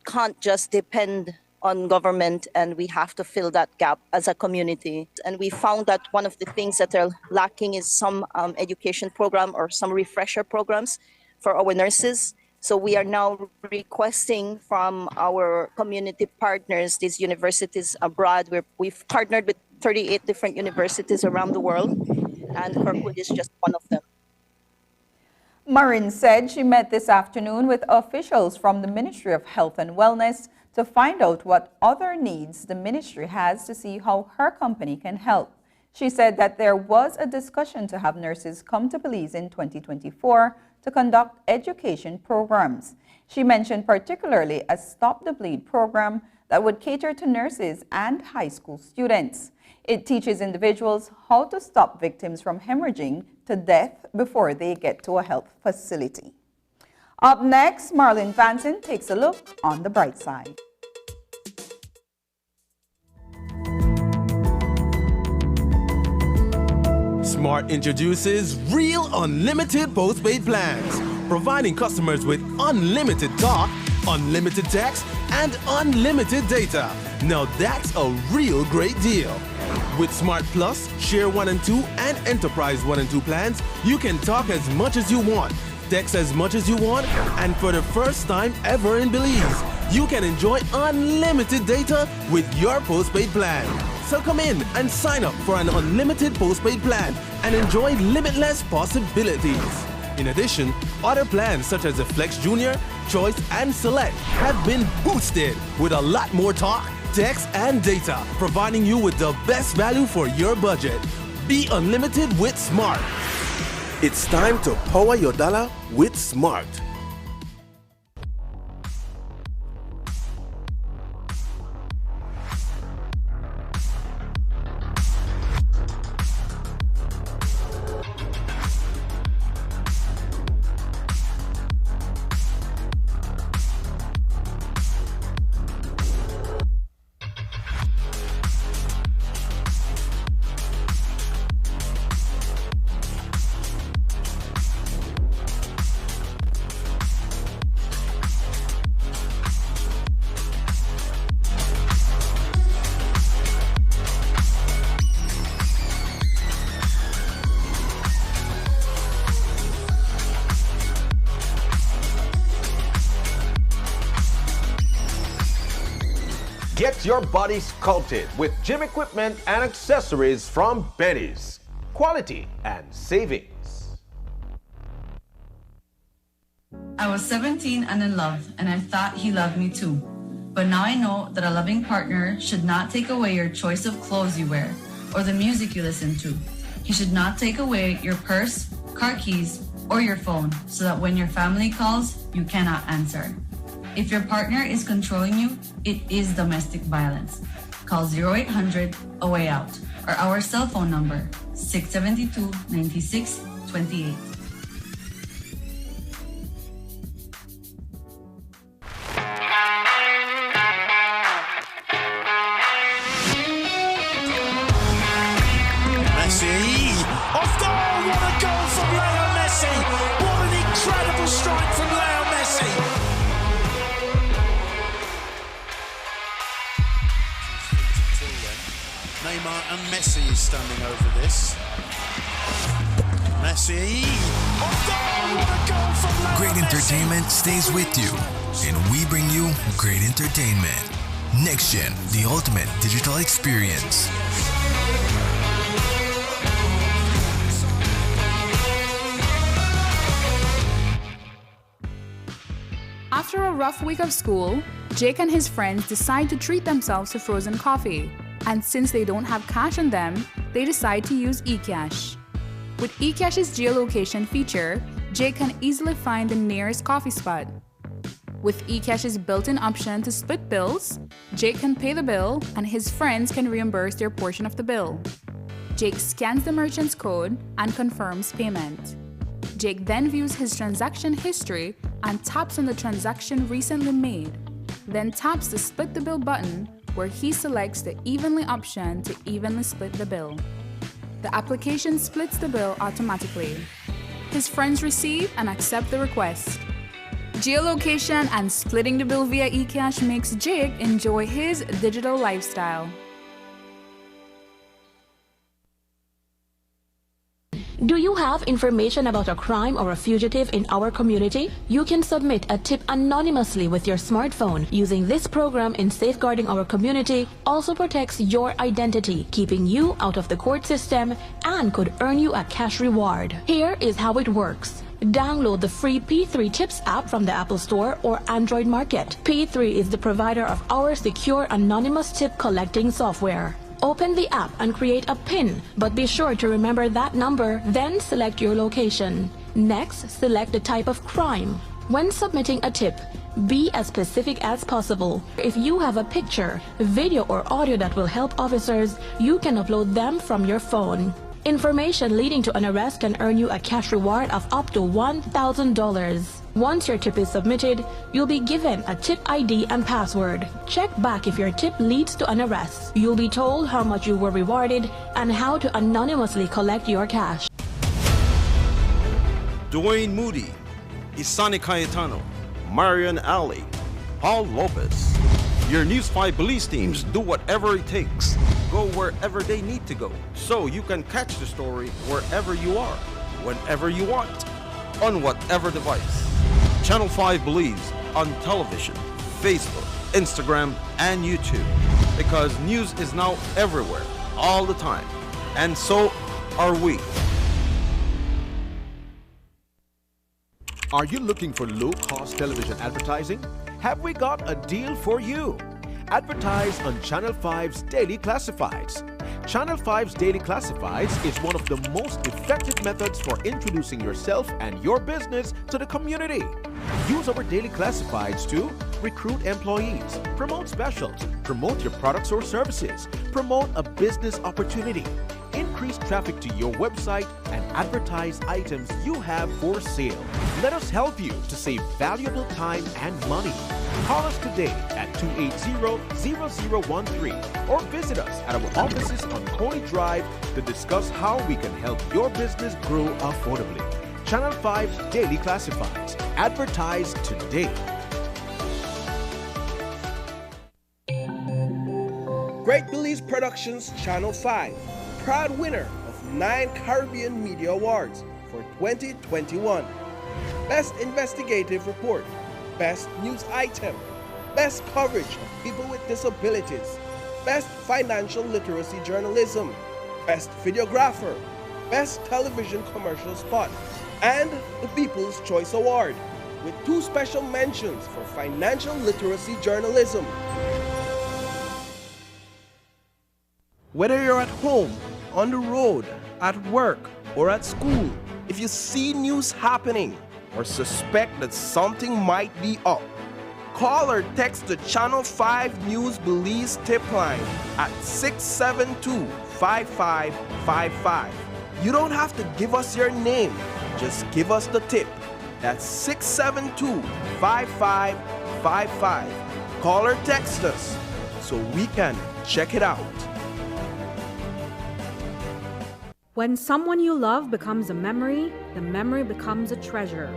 can't just depend on government, and we have to fill that gap as a community. And we found that one of the things that are lacking is some education program or some refresher programs for our nurses. So we are now requesting from our community partners, these universities abroad, where we've partnered with 38 different universities around the world, and Kirkwood is just one of them. Marin said she met this afternoon with officials from the Ministry of Health and Wellness to find out what other needs the ministry has to see how her company can help. She said that there was a discussion to have nurses come to Belize in 2024 to conduct education programs. She mentioned particularly a Stop the Bleed program that would cater to nurses and high school students. It teaches individuals how to stop victims from hemorrhaging to death before they get to a health facility. Up next, Marlene Vanson takes a look on the bright side. Smart introduces Real Unlimited postpaid plans, providing customers with unlimited talk, unlimited text, and unlimited data. Now that's a real great deal. With Smart Plus, Share 1 and 2, and Enterprise 1 and 2 plans, you can talk as much as you want, text as much as you want, and for the first time ever in Belize, you can enjoy unlimited data with your postpaid plan. So come in and sign up for an unlimited postpaid plan and enjoy limitless possibilities. In addition, other plans such as the Flex Junior, Choice, and Select have been boosted with a lot more talk, text, and data, providing you with the best value for your budget. Be unlimited with Smart. It's time to power your dollar with Smart. Get your body sculpted with gym equipment and accessories from Benny's. Quality and savings. I was 17 and in love, and I thought he loved me too. But now I know that a loving partner should not take away your choice of clothes you wear or the music you listen to. He should not take away your purse, car keys, or your phone so that when your family calls, you cannot answer. If your partner is controlling you, it is domestic violence. Call 0800 A Way Out or our cell phone number 672-9628. Messi. Off goal, what a goal from Lionel Messi. Neymar and Messi standing over this. Messi. Great entertainment stays with you, and we bring you great entertainment. Next Gen, the ultimate digital experience. After a rough week of school, Jake and his friends decide to treat themselves to frozen coffee. And since they don't have cash on them, they decide to use eCash. With eCash's geolocation feature, Jake can easily find the nearest coffee spot. With eCash's built-in option to split bills, Jake can pay the bill and his friends can reimburse their portion of the bill. Jake scans the merchant's code and confirms payment. Jake then views his transaction history and taps on the transaction recently made, then taps the Split the Bill button where he selects the Evenly option to evenly split the bill. The application splits the bill automatically. His friends receive and accept the request. Geolocation and splitting the bill via eCash makes Jake enjoy his digital lifestyle. Do you have information about a crime or a fugitive in our community? You can submit a tip anonymously with your smartphone. Using this program in safeguarding our community also protects your identity, keeping you out of the court system, and could earn you a cash reward. Here is how it works. Download the free P3 Tips app from the Apple Store or Android Market. P3 is the provider of our secure anonymous tip collecting software. Open the app and create a PIN, but be sure to remember that number, then select your location. Next, select the type of crime. When submitting a tip, be as specific as possible. If you have a picture, video, or audio that will help officers, you can upload them from your phone. Information leading to an arrest can earn you a cash reward of up to $1,000. Once your tip is submitted, you'll be given a tip ID and password. Check back if your tip leads to an arrest. You'll be told how much you were rewarded and how to anonymously collect your cash. Dwayne Moody, Isani Cayetano, Marion Ali, Paul Lopez. Your News 5 police teams do whatever it takes. Go wherever they need to go, so you can catch the story wherever you are, whenever you want, on whatever device. Channel 5 believes on television, Facebook, Instagram, and YouTube, because news is now everywhere, all the time, and so are we. Are you looking for low-cost television advertising? Have we got a deal for you? Advertise on Channel 5's Daily Classifieds. Channel 5's Daily Classifieds is one of the most effective methods for introducing yourself and your business to the community. Use our Daily Classifieds to recruit employees, promote specials, promote your products or services, promote a business opportunity, increase traffic to your website, and advertise items you have for sale. Let us help you to save valuable time and money. Call us today at 280-0013 or visit us at our offices on Coney Drive to discuss how we can help your business grow affordably. Channel 5's Daily Classifieds. Advertise today. Great Belize Productions Channel 5, proud winner of 9 Caribbean Media Awards for 2021. Best Investigative Report, Best News Item, Best Coverage of People with Disabilities, Best Financial Literacy Journalism, Best Videographer, Best Television Commercial Spot, and the People's Choice Award, with 2 special mentions for Financial Literacy Journalism. Whether you're at home, on the road, at work, or at school, if you see news happening or suspect that something might be up, call or text the Channel 5 News Belize tip line at 672-5555. You don't have to give us your name, just give us the tip. That's 672-5555. Call or text us so we can check it out. When someone you love becomes a memory, the memory becomes a treasure.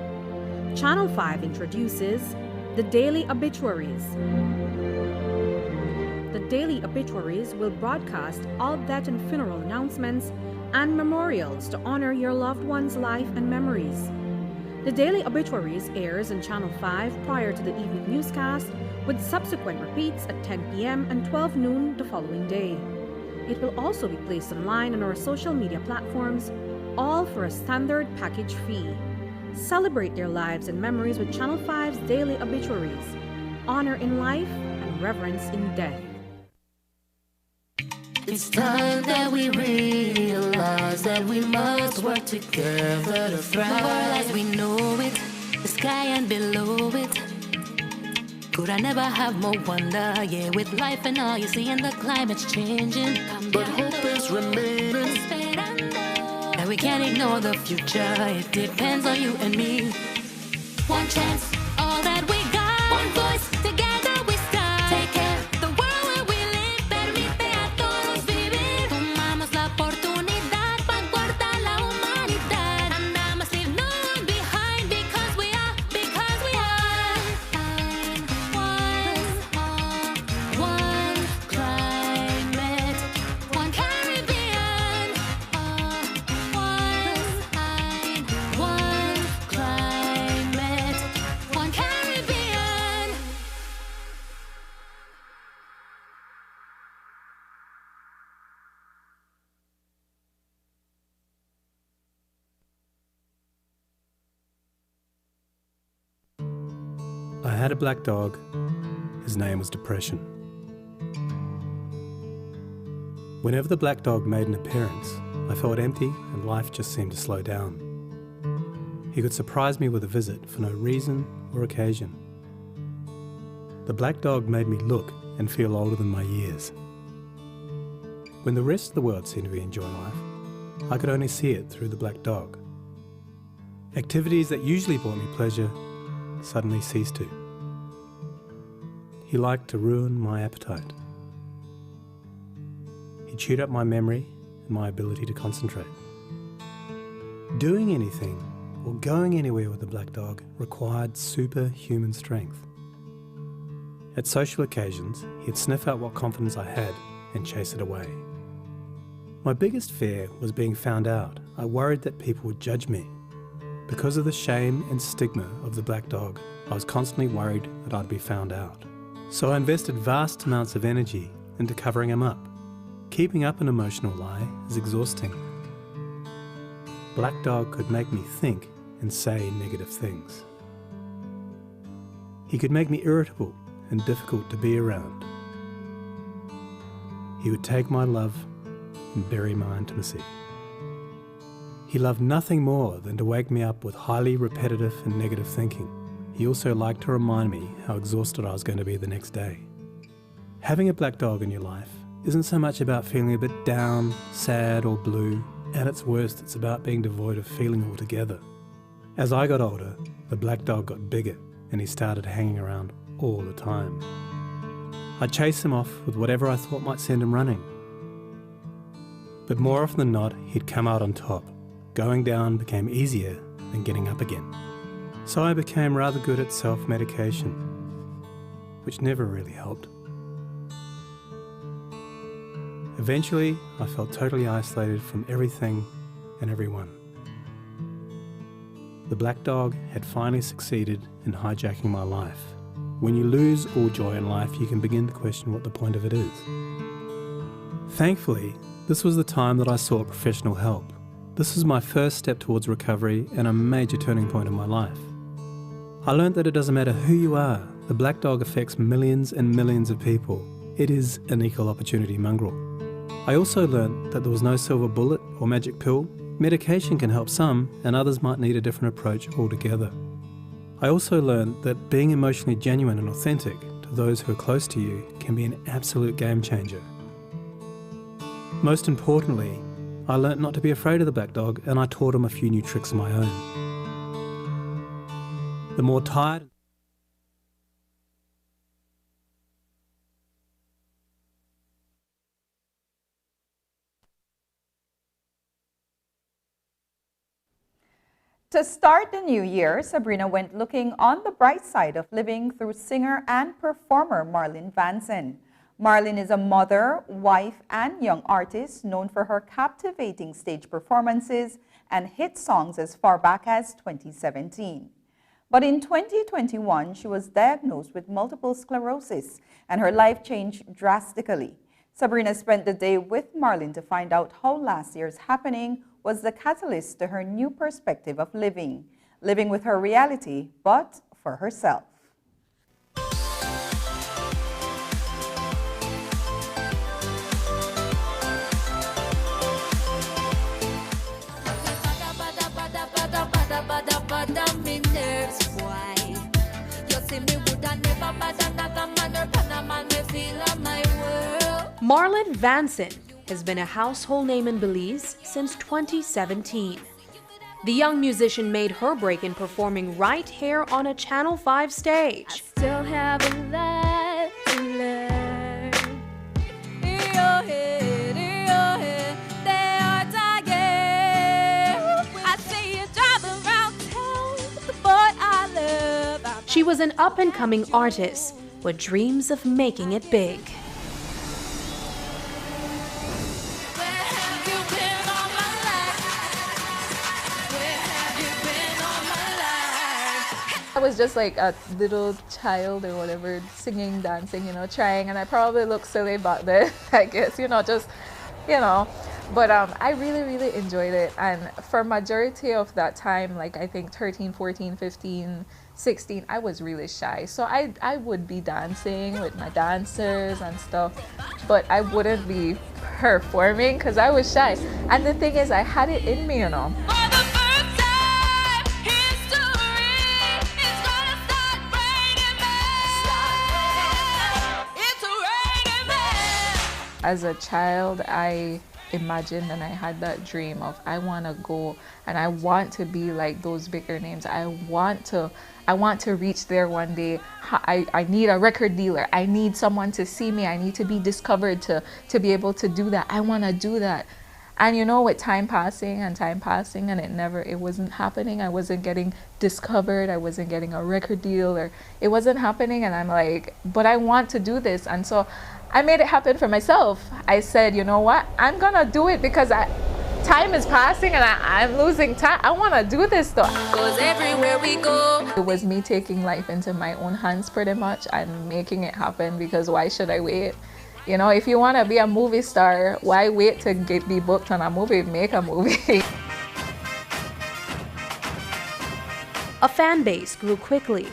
Channel 5 introduces the Daily Obituaries. the daily obituaries will broadcast all death and funeral announcements and memorials to honor your loved one's life and memories. The daily obituaries airs on Channel 5 prior to the evening newscast, with subsequent repeats at 10 p.m. and 12 noon the following day. It will also be placed online on our social media platforms, all for a standard package fee. Celebrate their lives and memories with Channel 5's daily obituaries. Honor in life and reverence in death. It's time that we realize that we must work together to thrive. The world as we know it, the sky and below it. Could I never have more wonder? Yeah, with life and all you see and the climate's changing. But hope is remaining. And we can't ignore the future. It depends on you and me. One chance, all that we got. One voice, together we stand. Take care, the world where we live. Permite a todos vivir. Tomamos la oportunidad para guardar la humanidad. And I must leave no one behind because we are one climate, one Caribbean. One climate, one Caribbean. I had a black dog. His name was Depression. Whenever the black dog made an appearance, I felt empty and life just seemed to slow down. He could surprise me with a visit for no reason or occasion. The black dog made me look and feel older than my years. When the rest of the world seemed to be enjoying life, I could only see it through the black dog. Activities that usually brought me pleasure suddenly ceased to. He liked to ruin my appetite. He chewed up my memory and my ability to concentrate. Doing anything or going anywhere with the black dog required superhuman strength. At social occasions, he'd sniff out what confidence I had and chase it away. My biggest fear was being found out. I worried that people would judge me. Because of the shame and stigma of the black dog, I was constantly worried that I'd be found out. So I invested vast amounts of energy into covering him up. Keeping up an emotional lie is exhausting. Black dog could make me think and say negative things. He could make me irritable and difficult to be around. He would take my love and bury my intimacy. He loved nothing more than to wake me up with highly repetitive and negative thinking. He also liked to remind me how exhausted I was going to be the next day. Having a black dog in your life isn't so much about feeling a bit down, sad or blue. At its worst, it's about being devoid of feeling altogether. As I got older, the black dog got bigger and he started hanging around all the time. I'd chase him off with whatever I thought might send him running. But more often than not, he'd come out on top. Going down became easier than getting up again. So I became rather good at self-medication, which never really helped. Eventually, I felt totally isolated from everything and everyone. The black dog had finally succeeded in hijacking my life. When you lose all joy in life, you can begin to question what the point of it is. Thankfully, this was the time that I sought professional help. This was my first step towards recovery and a major turning point in my life. I learned that it doesn't matter who you are, the black dog affects millions and millions of people. It is an equal opportunity mongrel. I also learned that there was no silver bullet or magic pill. Medication can help some, and others might need a different approach altogether. I also learned that being emotionally genuine and authentic to those who are close to you can be an absolute game changer. Most importantly, I learnt not to be afraid of the black dog, and I taught him a few new tricks of my own. The more tired To start the new year, Sabrina went looking on the bright side of living through singer and performer Marlene Vanson. Marlene is a mother, wife, and young artist known for her captivating stage performances and hit songs as far back as 2017. But in 2021, she was diagnosed with multiple sclerosis, and her life changed drastically. Sabrina spent the day with Marlene to find out how last year's happening was the catalyst to her new perspective of living with her reality, but for herself. Marlene Vanson has been a household name in Belize since 2017. The young musician made her break in performing right here on a Channel 5 stage. Still have a lot to learn. In your head, they are tired. I see you drive around town with the boy I love. She was an up-and-coming artist with dreams of making it big. I was just like a little child or whatever, singing, dancing, trying, and I probably looked silly back then, I guess, but I really enjoyed it. And for majority of that time, like I think 13, 14, 15, 16, I was really shy. So I would be dancing with my dancers and stuff, but I wouldn't be performing because I was shy. And the thing is, I had it in me, As a child, I imagined and I had that dream of I want to go and I want to be like those bigger names. I want to reach there one day. I need a record dealer. I need someone to see me. I need to be discovered to be able to do that. I want to do that. And with time passing and it wasn't happening. I wasn't getting discovered. I wasn't getting a record deal, or it wasn't happening. And I'm like, but I want to do this. And so I made it happen for myself. I said, you know what? I'm gonna do it because time is passing and I'm losing time. I wanna do this though. 'Cause everywhere we go. It was me taking life into my own hands pretty much and making it happen, because why should I wait? If you wanna be a movie star, why wait to be booked on a movie? Make a movie. A fan base grew quickly.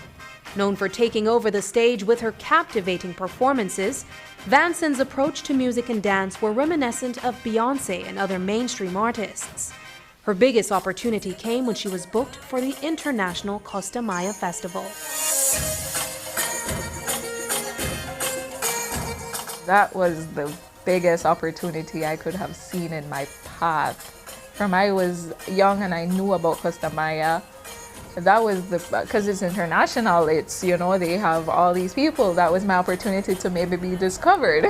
Known for taking over the stage with her captivating performances, Vanson's approach to music and dance were reminiscent of Beyoncé and other mainstream artists. Her biggest opportunity came when she was booked for the International Costa Maya Festival. That was the biggest opportunity I could have seen in my path. From I was young and I knew about Costa Maya. That was because it's international, it's, they have all these people. That was my opportunity to maybe be discovered.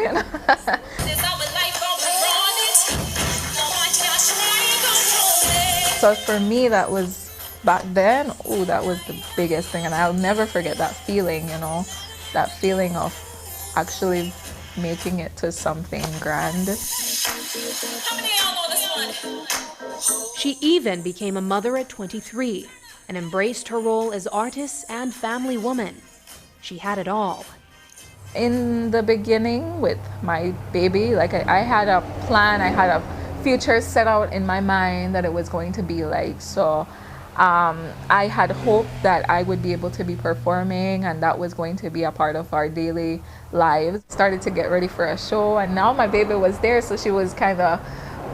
So for me, that was, back then, that was the biggest thing. And I'll never forget that feeling, that feeling of actually making it to something grand. How many of y'all know this one? She even became a mother at 23. And embraced her role as artist and family woman. She had it all. In the beginning with my baby, like I had a plan, I had a future set out in my mind that it was going to be like. So I had hoped that I would be able to be performing, and that was going to be a part of our daily lives. Started to get ready for a show, and now my baby was there, so she was kind of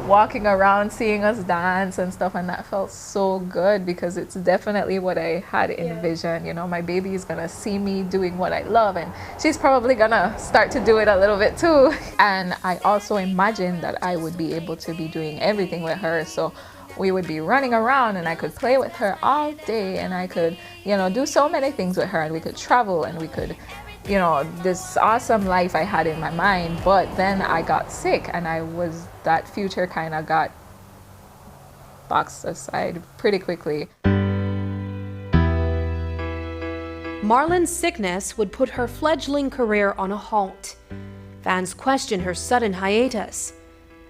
walking around seeing us dance and stuff, and that felt so good because it's definitely what I had envisioned. My baby is gonna see me doing what I love, and she's probably gonna start to do it a little bit too. And I also imagined that I would be able to be doing everything with her, so we would be running around and I could play with her all day, and I could do so many things with her, and we could travel, and we could this awesome life I had in my mind. But then I got sick, and that future kind of got boxed aside pretty quickly. Marlene's sickness would put her fledgling career on a halt. Fans question her sudden hiatus.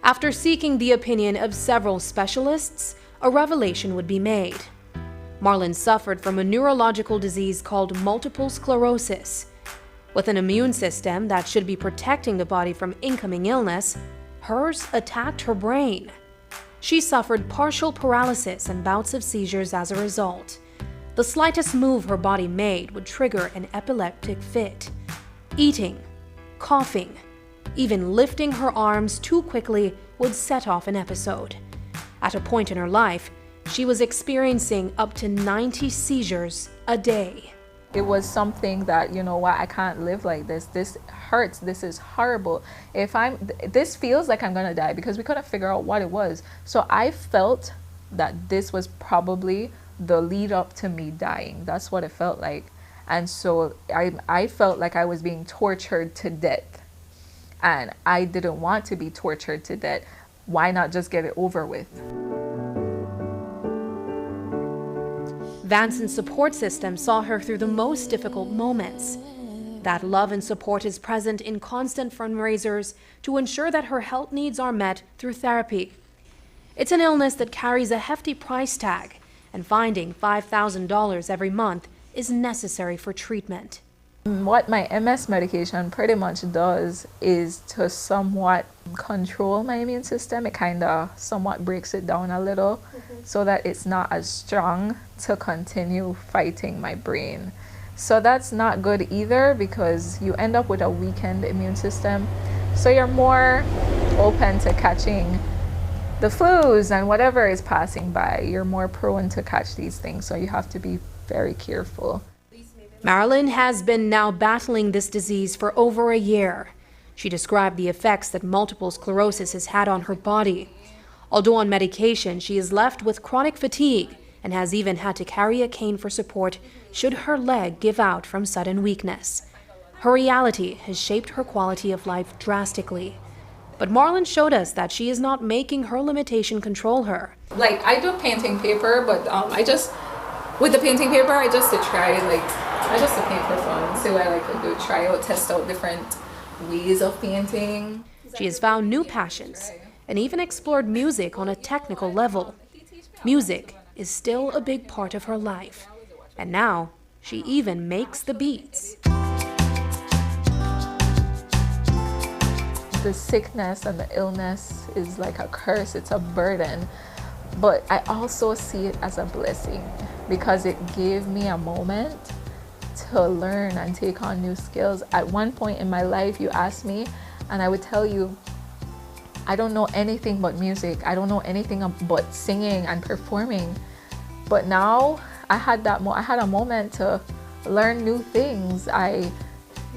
After seeking the opinion of several specialists, a revelation would be made. Marlon suffered from a neurological disease called multiple sclerosis. With an immune system that should be protecting the body from incoming illness, hers attacked her brain. She suffered partial paralysis and bouts of seizures as a result. The slightest move her body made would trigger an epileptic fit. Eating, coughing, even lifting her arms too quickly would set off an episode. At a point in her life, she was experiencing up to 90 seizures a day. It was something that, you know what, I can't live like this. This hurts. This is horrible. This feels like I'm gonna die, because we couldn't figure out what it was. So I felt that this was probably the lead up to me dying. That's what it felt like. And so I felt like I was being tortured to death. And I didn't want to be tortured to death. Why not just get it over with? Vanson's support system saw her through the most difficult moments. That love and support is present in constant fundraisers to ensure that her health needs are met through therapy. It's an illness that carries a hefty price tag, and finding $5,000 every month is necessary for treatment. What my MS medication pretty much does is to somewhat control my immune system. It kind of somewhat breaks it down a little so that it's not as strong to continue fighting my brain. So that's not good either, because you end up with a weakened immune system. So you're more open to catching the flus and whatever is passing by. You're more prone to catch these things, so you have to be very careful. Marilyn has been now battling this disease for over a year. She described the effects that multiple sclerosis has had on her body. Although on medication, she is left with chronic fatigue and has even had to carry a cane for support should her leg give out from sudden weakness. Her reality has shaped her quality of life drastically. But Marlon showed us that she is not making her limitation control her. Like, I do painting paper, but with the painting paper, I just to paint for fun, see what I could do, try out, test out different ways of painting. She has found new passions and even explored music on a technical level. Music is still a big part of her life, and now she even makes the beats. The sickness and the illness is like a curse, it's a burden, but I also see it as a blessing, because it gave me a moment to learn and take on new skills. At one point in my life, you asked me, and I would tell you, I don't know anything but music. I don't know anything but singing and performing. But now I had a moment to learn new things. I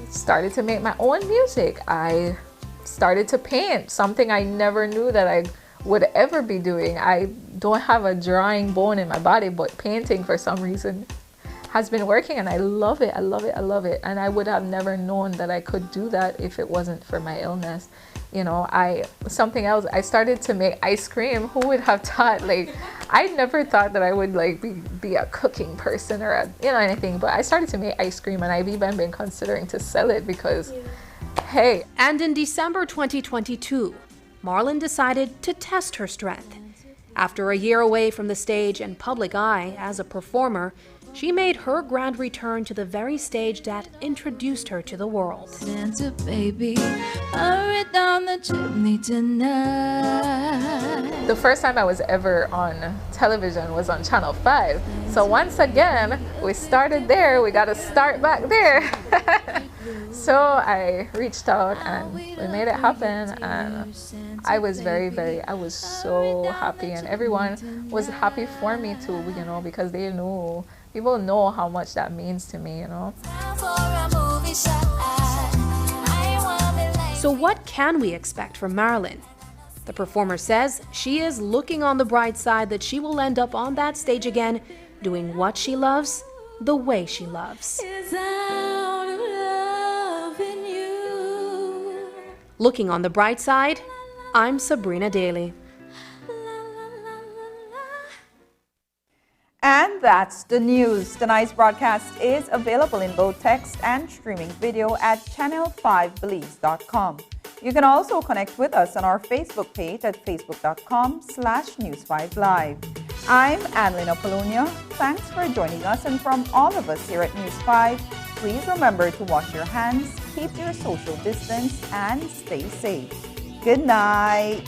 started to make my own music. I started to paint, something I never knew that I would ever be doing. I don't have a drawing bone in my body, but painting for some reason has been working, and I love it. I love it. I love it. And I would have never known that I could do that if it wasn't for my illness. You know, something else, I started to make ice cream. Who would have thought? Like, I never thought that I would like be a cooking person or anything, but I started to make ice cream, and I've even been considering to sell it because, hey. And in December 2022, Marlon decided to test her strength. After a year away from the stage and public eye as a performer, she made her grand return to the very stage that introduced her to the world. Santa baby, hurry down the chimney tonight. The first time I was ever on television was on Channel 5. So once again, we started there, we got to start back there. So I reached out and we made it happen, and I was I was so happy, and everyone was happy for me too, because they knew, people know how much that means to me, So what can we expect from Marilyn? The performer says she is looking on the bright side that she will end up on that stage again, doing what she loves, the way she loves. Looking on the bright side, I'm Sabrina Daly. And And that's the news. Tonight's broadcast is available in both text and streaming video at channel5belize.com. You can also connect with us on our Facebook page at facebook.com/News5Live. I'm Annalyn Apollonia. Thanks for joining us, and from all of us here at News 5, please remember to wash your hands, keep your social distance, and stay safe. Good night.